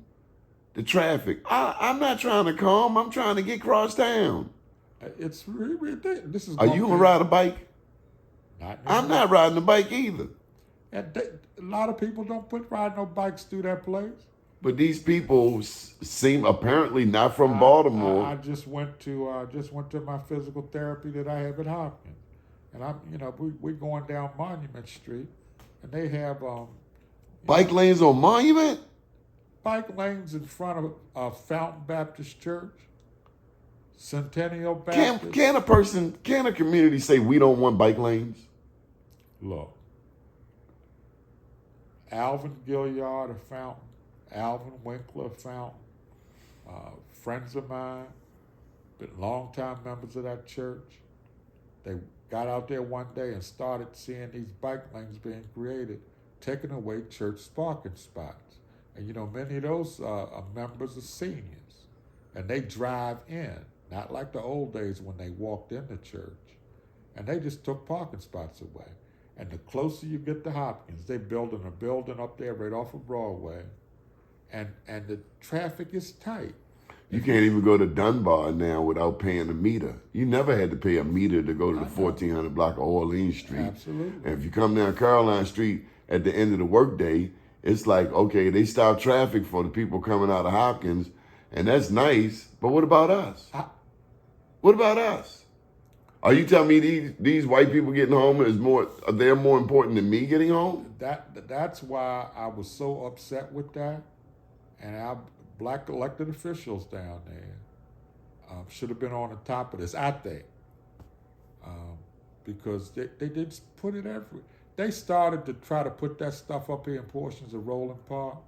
the traffic. I'm not trying to calm. I'm trying to get cross town. It's really ridiculous. Are you gonna ride a bike? I'm not riding a bike either. And a lot of people don't put riding no bikes through that place. But these people seem apparently not from Baltimore. I just went to my physical therapy that I have at Hopkins, and we're going down Monument Street, and they have bike lanes on Monument. Bike lanes in front of Fountain Baptist Church, Centennial Baptist. Can a community say we don't want bike lanes? Look, Alvin Gilliard of Fountain, Alvin Winkler of Fountain, friends of mine, been longtime members of that church. They got out there one day and started seeing these bike lanes being created, taking away church parking spots. And many of those members are seniors, and they drive in, not like the old days when they walked into church. And they just took parking spots away. And the closer you get to Hopkins, they building a building up there right off of Broadway, and the traffic is tight. You can't even go to Dunbar now without paying a meter. You never had to pay a meter to go to the 1400 block of Orleans Street. Absolutely. And if you come down Caroline Street at the end of the workday, it's like, okay, they stop traffic for the people coming out of Hopkins, and that's nice, but what about us? What about us? Are you telling me these white people getting home they're more important than me getting home? That's why I was so upset with that, and our black elected officials down there should have been on the top of this, I think, because they did put it everywhere. They started to try to put that stuff up here in portions of Roland Park,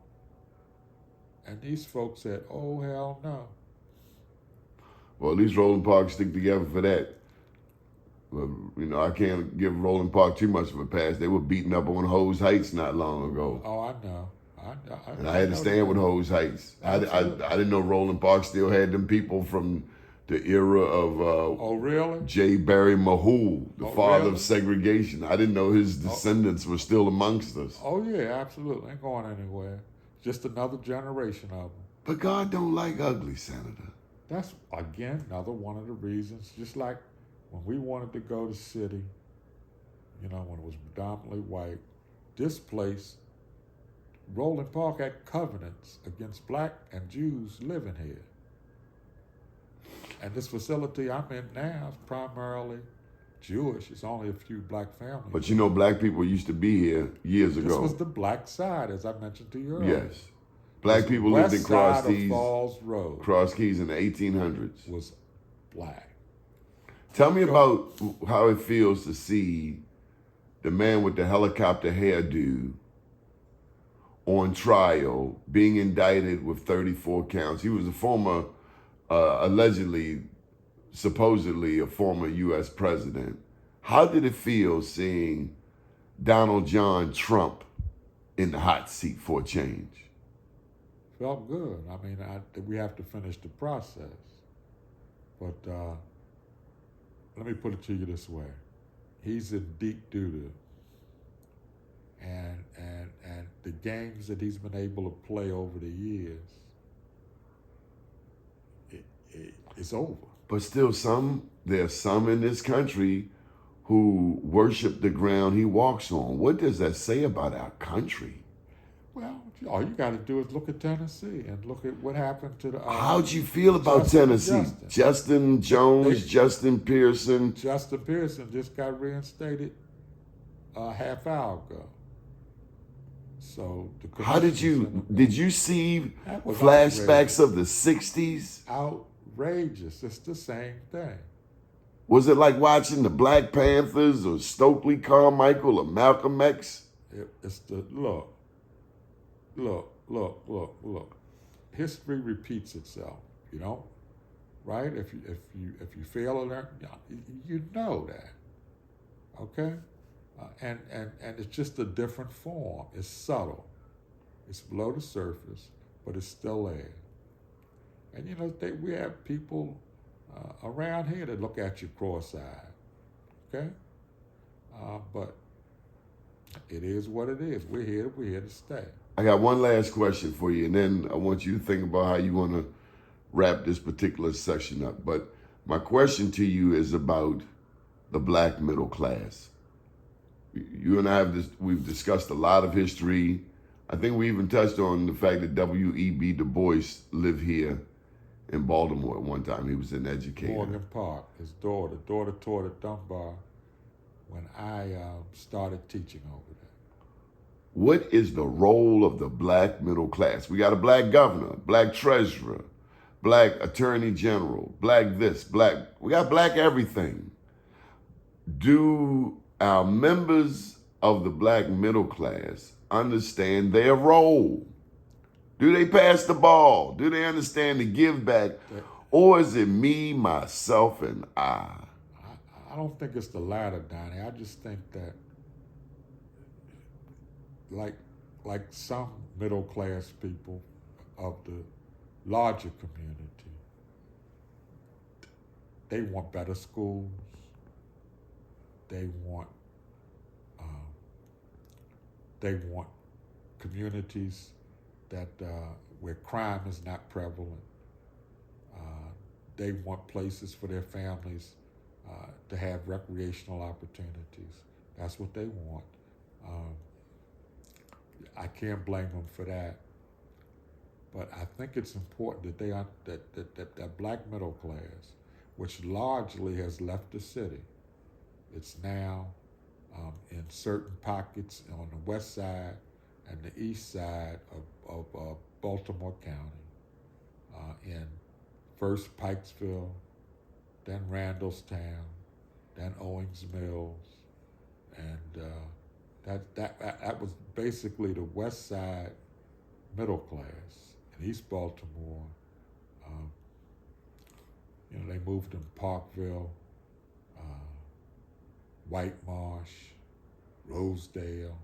and these folks said, "Oh hell no." Well, at least Roland Park stick together for that. Well, I can't give Roland Park too much of a pass. They were beating up on Hose Heights not long ago. Oh, I know. And I had to stand with Hose Heights. I didn't know Roland Park still had them people from the era of oh, really? J. Barry Mahul, the father really? of segregation. I didn't know his descendants were still amongst us. Oh, yeah, absolutely. Ain't going anywhere. Just another generation of them. But God don't like ugly, Senator. That's, again, another one of the reasons. Just like when we wanted to go to city, when it was predominantly white, this place, Roland Park, had covenants against black and Jews living here. And this facility I'm in now is primarily Jewish. It's only a few black families. But black people used to be here years ago. This was the black side, as I mentioned to you earlier. Yes. Black people lived in Cross Keys. Falls Road. Cross Keys in the 1800s. Was black. Tell me about how it feels to see the man with the helicopter hairdo on trial, being indicted with 34 counts. He was a former, supposedly a former U.S. president. How did it feel seeing Donald John Trump in the hot seat for a change? Felt good. I mean, we have to finish the process. But let me put it to you this way. He's in deep doo-doo. And the games that he's been able to play over the years, it's over. But still, there's some in this country who worship the ground he walks on. What does that say about our country? Well, all you got to do is look at Tennessee and look at what happened to the... How'd you feel about Tennessee? Justin Jones, Justin Pearson. Justin Pearson just got reinstated a half hour ago. So how did you see flashbacks of the 60s? Outrageous. It's the same thing. Was it like watching the Black Panthers or Stokely Carmichael or Malcolm X? It's the look. History repeats itself, right? If you fail to learn, you know that, okay? And it's just a different form. It's subtle. It's below the surface, but it's still there. And we have people around here that look at you cross-eyed, okay? But it is what it is. We're here to stay. I got one last question for you, and then I want you to think about how you want to wrap this particular section up. But my question to you is about the black middle class. You and I we've discussed a lot of history. I think we even touched on the fact that W.E.B. Du Bois lived here in Baltimore at one time. He was an educator. Morgan Park, his daughter taught at Dunbar when I started teaching over there. What is the role of the black middle class? We got a black governor, black treasurer, black attorney general, black this, we got black everything. Do our members of the black middle class understand their role? Do they pass the ball? Do they understand the give back? Or is it me, myself, and I? I don't think it's the latter, Donnie. I just think that, like, like some middle class people of the larger community, they want better schools. They want um, they want communities that where crime is not prevalent. They want places for their families to have recreational opportunities. That's what they want. Um, I can't blame them for that. But I think it's important that they are, that black middle class, which largely has left the city, it's now in certain pockets on the west side and the east side of Baltimore County, in first Pikesville, then Randallstown, then Owings Mills, and that was basically the west side middle class in East Baltimore. Um, they moved in Parkville, uh, White Marsh, Rosedale,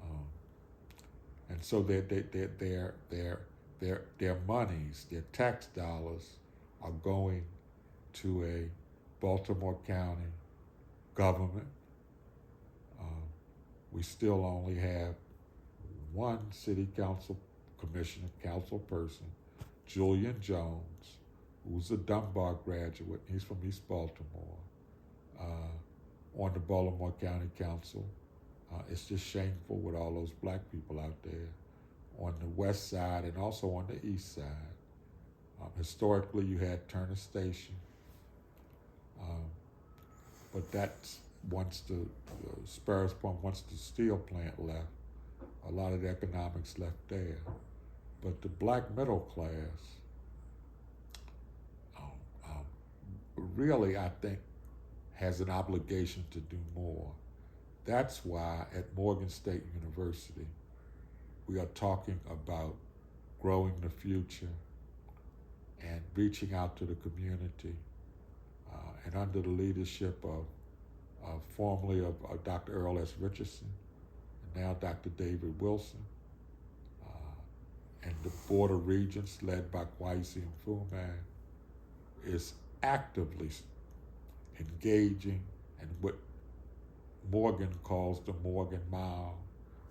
um, and so their monies, their tax dollars, are going to a Baltimore County government. We still only have one city council commissioner, council person, Julian Jones, who's a Dunbar graduate. He's from East Baltimore, on the Baltimore County Council. It's just shameful with all those black people out there on the west side and also on the east side. Historically, you had Turner Station, but that's once the Sparrows Point, once the steel plant left, a lot of the economics left there. But the black middle class, really, I think, has an obligation to do more. That's why at Morgan State University, we are talking about growing the future and reaching out to the community. And under the leadership of formerly of Dr. Earl S. Richardson, and now Dr. David Wilson, and the Board of Regents led by Kwesi Mfume is actively engaging in what Morgan calls the Morgan Mile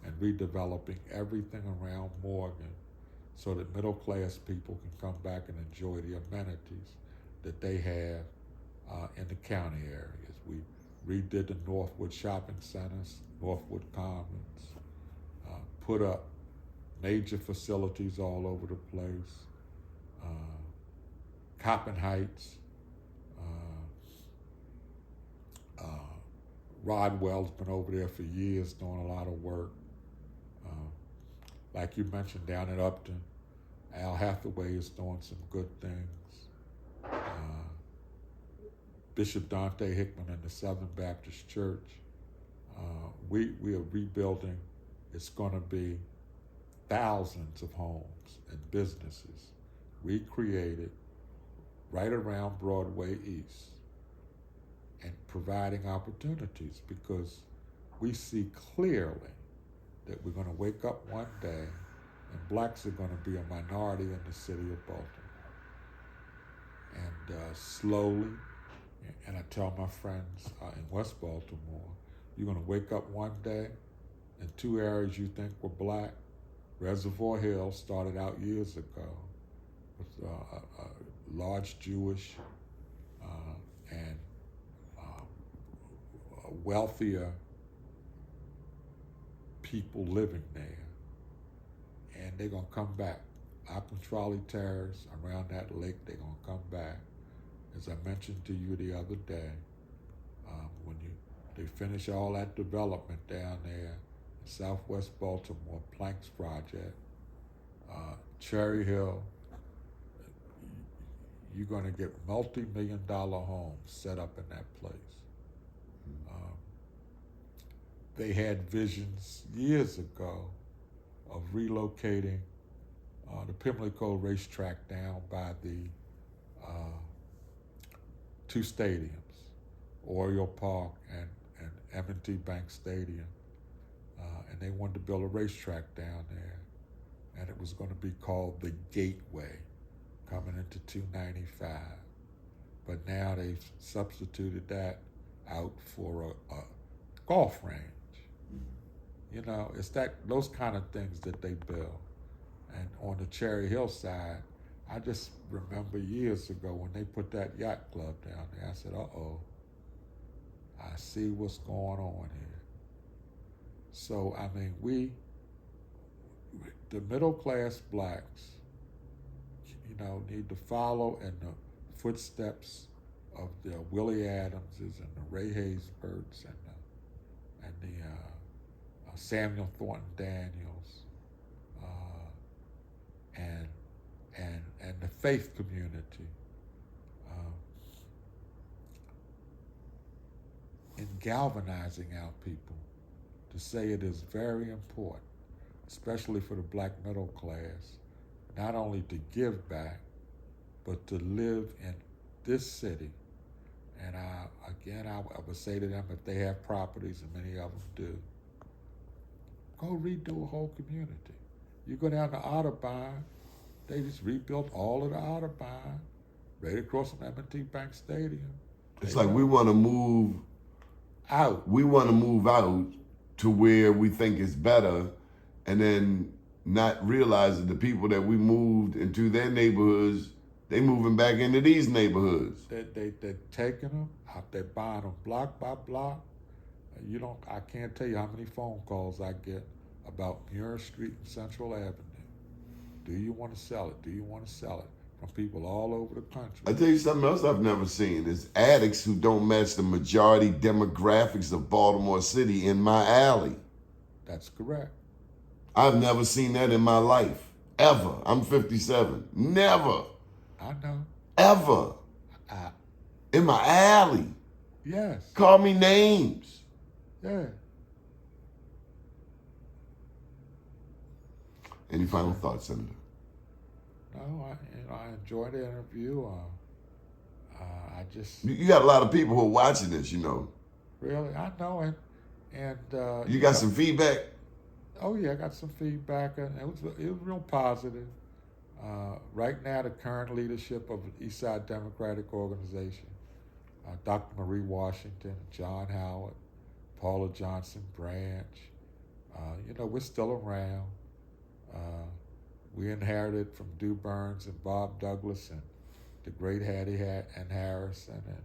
and redeveloping everything around Morgan so that middle class people can come back and enjoy the amenities that they have in the county areas. We redid the Northwood shopping centers, Northwood Commons, put up major facilities all over the place. Coppin Heights, Rodwell's been over there for years doing a lot of work. Like you mentioned, down in Upton, Al Hathaway is doing some good things. Bishop Dante Hickman and the Southern Baptist Church, we are rebuilding. It's going to be thousands of homes and businesses recreated right around Broadway East and providing opportunities, because we see clearly that we're going to wake up one day and blacks are going to be a minority in the city of Baltimore. And slowly, and I tell my friends in West Baltimore, you're going to wake up one day and two areas you think were black. Reservoir Hill started out years ago with a large Jewish and wealthier people living there, and they're going to come back. Occam Trolley Terrace, around that lake, they're going to come back. As I mentioned to you the other day, when they finish all that development down there in Southwest Baltimore, Planks Project, Cherry Hill, you're going to get multi-million-dollar homes set up in that place. They had visions years ago of relocating the Pimlico racetrack down by the two stadiums, Oriole Park and M&T Bank Stadium. And they wanted to build a racetrack down there. And it was going to be called the Gateway, coming into 295. But now they've substituted that out for a golf range. You know, it's those kind of things that they build. And on the Cherry Hill side, I just remember years ago when they put that yacht club down there, I said, uh-oh, I see what's going on here. So, I mean, the middle class blacks, you know, need to follow in the footsteps of the Willie Adamses and the Ray Haysberts and the Samuel Thornton Daniels, and the faith community, in galvanizing our people to say it is very important, especially for the black middle class, not only to give back, but to live in this city. And I would say to them, if they have properties, and many of them do, go redo a whole community. You go down the Audubon, they just rebuilt all of the Audubon right across from M&T Bank Stadium. It's like we want to move out. We want to move out to where we think is better, and then not realizing the people that we moved into their neighborhoods, they moving back into these neighborhoods. They're taking them out. They're buying them block by block. I can't tell you how many phone calls I get about Muir Street and Central Avenue. Do you want to sell it? Do you want to sell it? From people all over the country. I tell you something else I've never seen is addicts who don't match the majority demographics of Baltimore City in my alley. That's correct. I've never seen that in my life, ever. I'm 57. Never. I know. Ever. In my alley. Yes. Call me names. Yeah. Any final thoughts, Senator? No, I enjoyed the interview. You got a lot of people who are watching this, you know. Really, I know, and you got some feedback. Oh yeah, I got some feedback, and it was real positive. Right now, the current leadership of the Eastside Democratic Organization, Dr. Marie Washington, John Howard, Paula Johnson Branch, we're still around. We inherited from Dew Burns and Bob Douglas and the great Hattie and Harrison and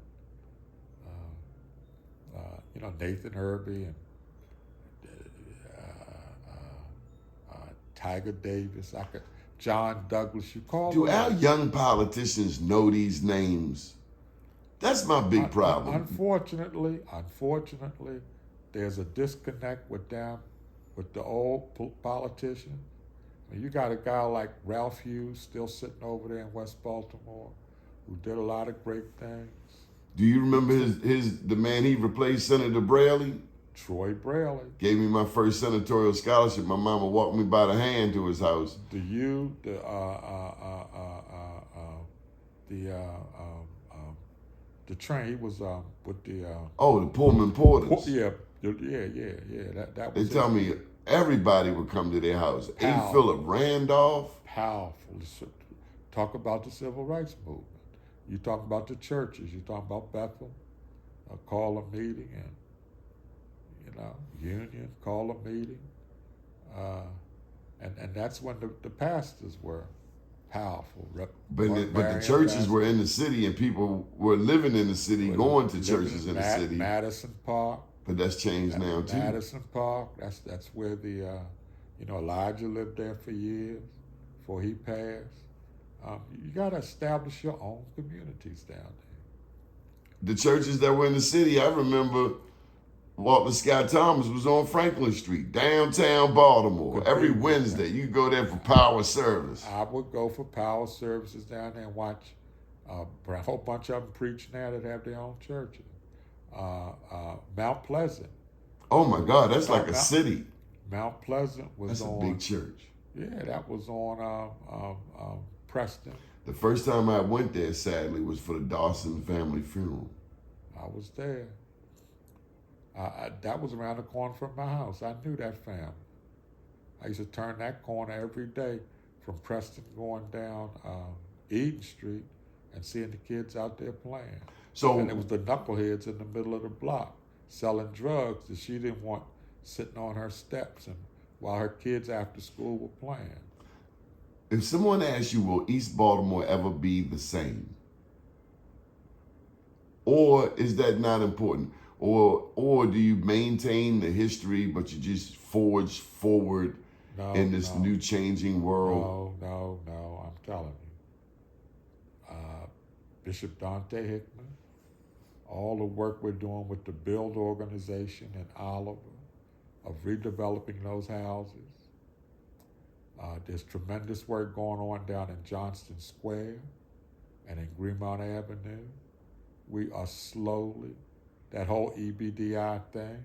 Nathan Irby and Tiger Davis. John Douglas. You call Do them. our young politicians know these names? That's my big problem. Unfortunately, there's a disconnect with them, with the old politicians. You got a guy like Ralph Hughes still sitting over there in West Baltimore, who did a lot of great things. Do you remember the man he replaced, Senator Braley? Troy Braley. Gave me my first senatorial scholarship. My mama walked me by the hand to his house. The train. He was with the. The Pullman Porters. Yeah. That was. They tell me everybody would come to their house. A. Philip Randolph. Powerful. Talk about the civil rights movement. You talk about the churches. You talk about Bethel. Call a meeting and. Union, call a meeting. And that's when the pastors were powerful. But the churches were in the city and people were living in the city, going to churches in the city. Madison Park. But that's changed now too. Madison Park, that's where the, Elijah lived there for years before he passed. You got to establish your own communities down there. The churches that were in the city, I remember Walter Scott Thomas was on Franklin Street, downtown Baltimore. Every Wednesday, you go there for power service. I would go for power services down there and watch a whole bunch of them preach now that have their own churches. Mount Pleasant. Oh my God, that's like a city. Mount Pleasant was That's a big church. Yeah, that was on Preston. The first time I went there, sadly, was for the Dawson family funeral. I was there. That was around the corner from my house. I knew that family. I used to turn that corner every day from Preston going down Eden Street and seeing the kids out there playing. So, And it was the knuckleheads in the middle of the block selling drugs that she didn't want sitting on her steps and while her kids after school were playing. if someone asks you, will East Baltimore ever be the same? Or is that not important? Or do you maintain the history, but you just forge forward in this new changing world? No, I'm telling you. Bishop Dante Hickman, all the work we're doing with the Build organization in Oliver, of redeveloping those houses. There's tremendous work going on down in Johnston Square and in Greenmount Avenue. We are slowly, that whole EBDI thing,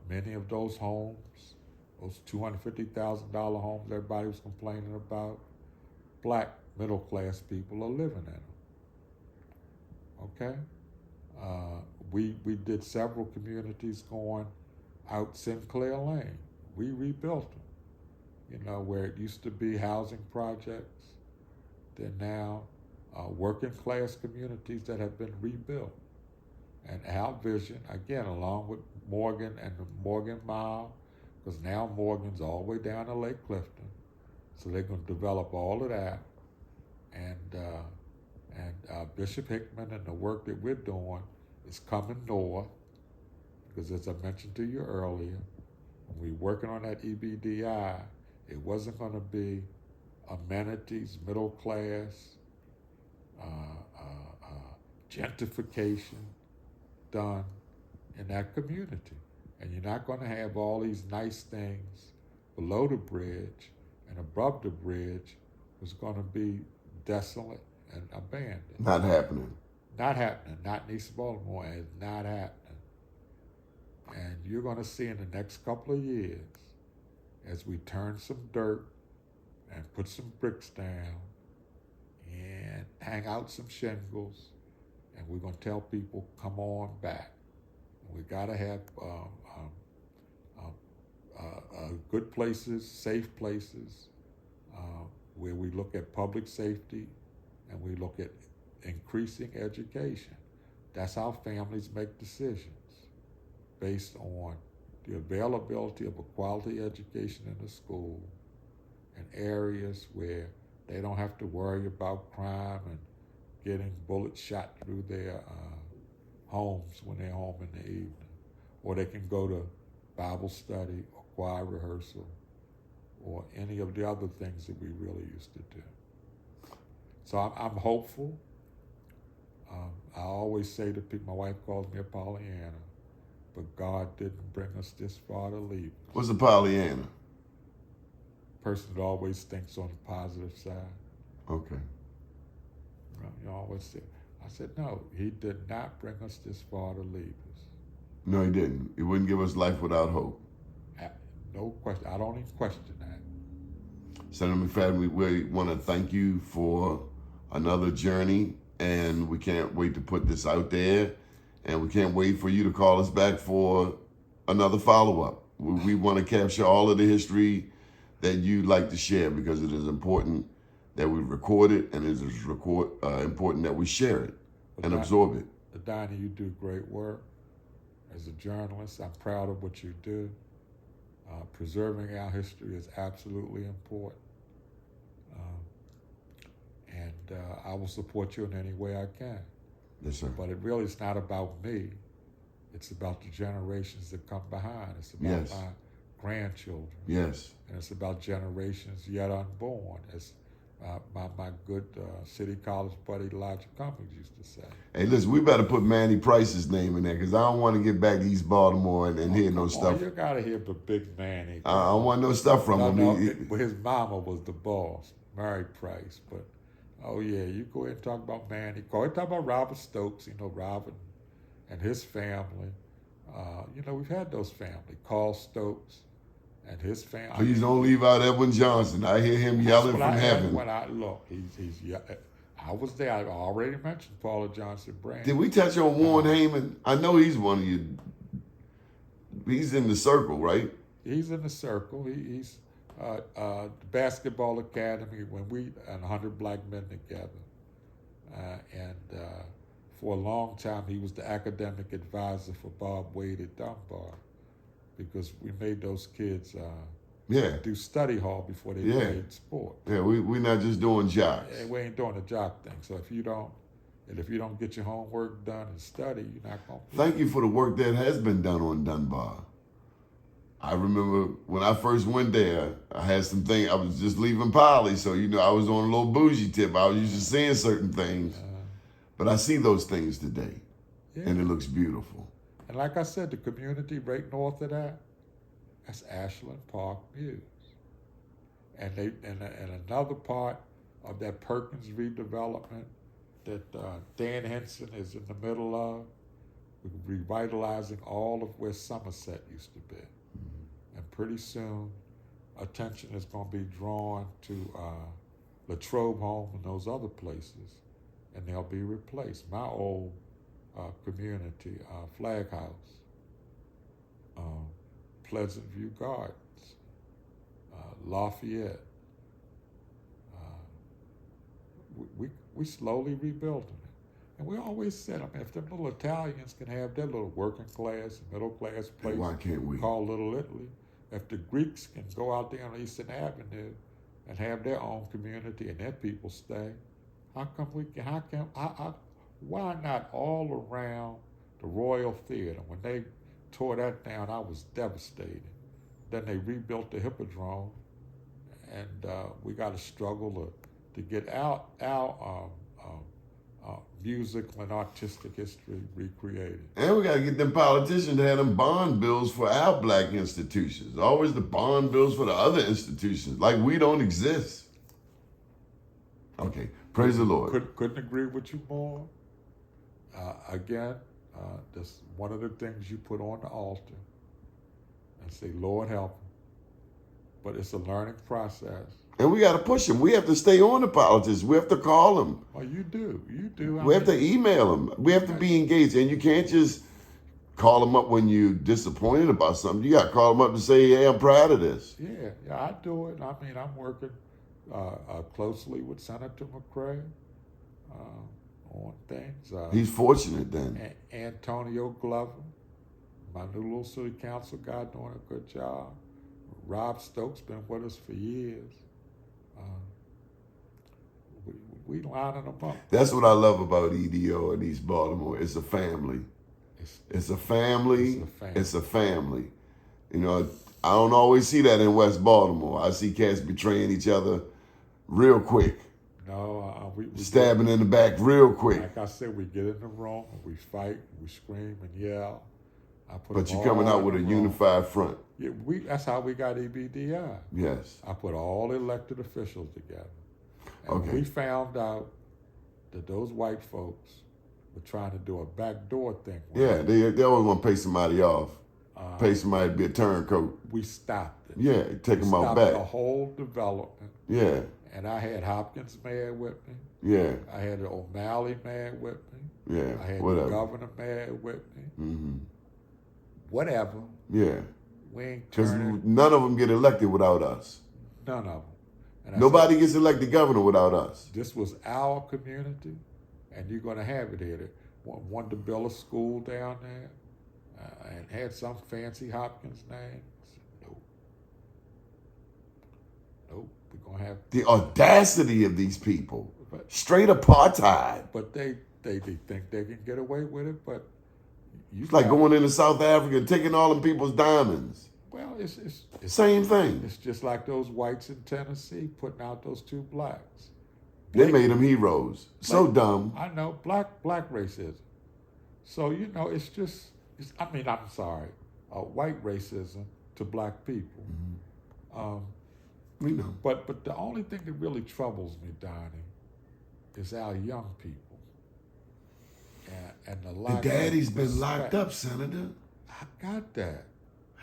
many of those homes, those $250,000 homes everybody was complaining about, black middle class people are living in them. Okay? We did several communities going out Sinclair Lane. We rebuilt them. You know, where it used to be housing projects, they're now working class communities that have been rebuilt. And our vision, again, along with Morgan and the Morgan Mile, because now Morgan's all the way down to Lake Clifton, so they're going to develop all of that. And Bishop Hickman and the work that we're doing is coming north, because as I mentioned to you earlier, when we're working on that EBDI, it wasn't going to be amenities, middle class, gentrification done in that community. And you're not going to have all these nice things below the bridge, and above the bridge was going to be desolate and abandoned. Not happening. Not happening. Not in East Baltimore. It's not happening. And you're going to see in the next couple of years, as we turn some dirt and put some bricks down and hang out some shingles, and we're going to tell people, come on back. And we got to have good places, safe places, where we look at public safety and we look at increasing education. That's how families make decisions, based on the availability of a quality education in the school and areas where they don't have to worry about crime and getting bullets shot through their homes when they're home in the evening. Or they can go to Bible study or choir rehearsal or any of the other things that we really used to do. So I'm hopeful. I always say to people, my wife calls me a Pollyanna, but God didn't bring us this far to leave us. What's a Pollyanna? Person that always thinks on the positive side. Okay. You always say, I said, no, he did not bring us this far to leave us. No, he didn't. He wouldn't give us life without hope. No question. I don't even question that. Senator McFadden, we want to thank you for another journey, and we can't wait to put this out there, and we can't wait for you to call us back for another follow-up. We want to capture all of the history that you'd like to share, because it is important that we record it, and it is important that we share it and absorb it. Donnie, you do great work. As a journalist, I'm proud of what you do. Preserving our history is absolutely important. And I will support you in any way I can. Yes, sir. But it really is not about me. It's about the generations that come behind. It's about my grandchildren. Yes. And it's about generations yet unborn, as my good City College buddy Elijah Cummings used to say. Hey, listen, we better put Manny Price's name in there, because I don't want to get back to East Baltimore and hear no stuff. You got to hear the big Manny. I don't want no stuff from him. His mama was the boss, Mary Price. But, oh yeah, you go ahead and talk about Manny. Go ahead and talk about Robert Stokes, Robert and his family. We've had those families. Carl Stokes and his family. Please don't leave out Edwin Johnson. I hear him yelling from heaven. I was there. I already mentioned Paula Johnson Brand. Did we touch on Warren Heyman? I know he's one of you. He's in the circle, right? He's in the circle. He's the basketball academy when we and 100 black men together. For a long time, he was the academic advisor for Bob Wade at Dunbar, because we made those kids do study hall before they played sport. Yeah, we're not just doing jocks. Yeah, we ain't doing the jock thing. So if you don't get your homework done and study, you're not going to. Thank you for the work that has been done on Dunbar. I remember when I first went there, I had some things. I was just leaving Poly, so I was on a little bougie tip. I was used to seeing certain things, but I see those things today, and it looks beautiful. And like I said, the community right north of that's Ashland Park Muse, and another part of that Perkins redevelopment that Dan Henson is in the middle of, revitalizing all of where Somerset used to be. And pretty soon, attention is going to be drawn to Latrobe Home and those other places, and they'll be replaced. My old community, Flag House, Pleasant View Gardens, Lafayette. We slowly rebuilding it. And we always said, if them little Italians can have their little working class, middle class place, why can't we? Called Little Italy, if the Greeks can go out there on Eastern Avenue and have their own community and their people stay, why not all around the Royal Theater? When they tore that down, I was devastated. Then they rebuilt the Hippodrome, and we got to struggle to get our musical and artistic history recreated. And we got to get them politicians to have them bond bills for our black institutions. Always the bond bills for the other institutions, like we don't exist. Okay, praise the Lord. Couldn't agree with you more. Again, that's one of the things you put on the altar and say, Lord help them. But it's a learning process. And we got to push them. We have to stay on the politics. We have to call them. Oh, you do. We have to email them. We have to be engaged. And you can't just call them up when you're disappointed about something. You got to call them up and say, hey, I'm proud of this. Yeah, I do it. I'm working closely with Senator McCray on things. He's fortunate then. Antonio Glover, my new little city council guy, doing a good job. Rob Stokes been with us for years. We lining them up. That's what I love about EDO and East Baltimore. It's a family. It's a family. It's a family. I don't always see that in West Baltimore. I see cats betraying each other real quick. No, we stabbing in the back real quick. Like I said, we get in the room, we fight, we scream and yell. But you're coming out with a unified front. Yeah, that's how we got EBDI. Yes. I put all the elected officials together. And Okay. we found out that those white folks were trying to do a backdoor thing. Yeah, they always want to pay somebody off. Pay somebody to be a turncoat. We stopped it. Yeah, take them out back. The whole development. Yeah. And I had Hopkins mad with me. Yeah. I had O'Malley mad with me. Yeah. I had whatever. the governor mad with me. Mm-hmm. Whatever. Yeah. We ain't Because turning. none of them get elected without us. None of them. And Nobody gets elected governor without us. This was our community, and you're going to have it here. Wanted to build a school down there, and had some fancy Hopkins name. I said, nope, we're going to have... The audacity of these people. Straight apartheid. But they think they can get away with it, but... It's like going into South Africa and taking all them people's diamonds. Well, it's same thing. It's just like those whites in Tennessee putting out those two blacks. They made them heroes. So dumb. I know, black racism. So, it's just, I'm sorry, white racism to black people. Mm-hmm. We know. But the only thing that really troubles me, Donnie, is our young people. And the lack And Daddy's of been respect. locked up, Senator. I got that.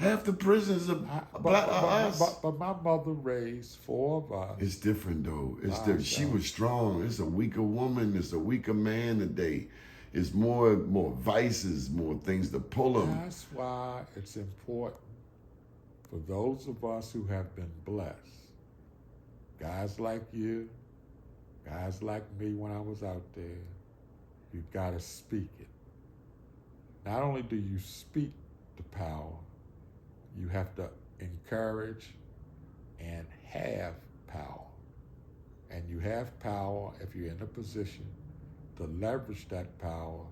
Half the prisons are us. But my mother raised 4 of us. It's different though. It's different. She was strong. It's a weaker woman. It's a weaker man today. It's more vices, more things to pull them. That's why it's important for those of us who have been blessed, guys like you, guys like me when I was out there, you've got to speak it. Not only do you speak the power, you have to encourage and have power. And you have power if you're in a position to leverage that power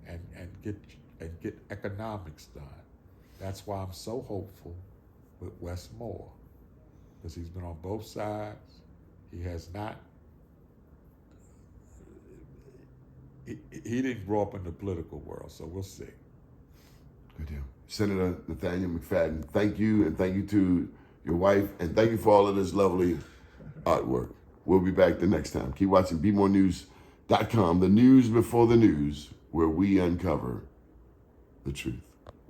and get economics done. That's why I'm so hopeful with Wes Moore, because he's been on both sides. He has not. He didn't grow up in the political world, so we'll see. Good deal. Senator Nathaniel McFadden, thank you, and thank you to your wife, and thank you for all of this lovely artwork. We'll be back the next time. Keep watching BmoreNews.com, the news before the news, where we uncover the truth.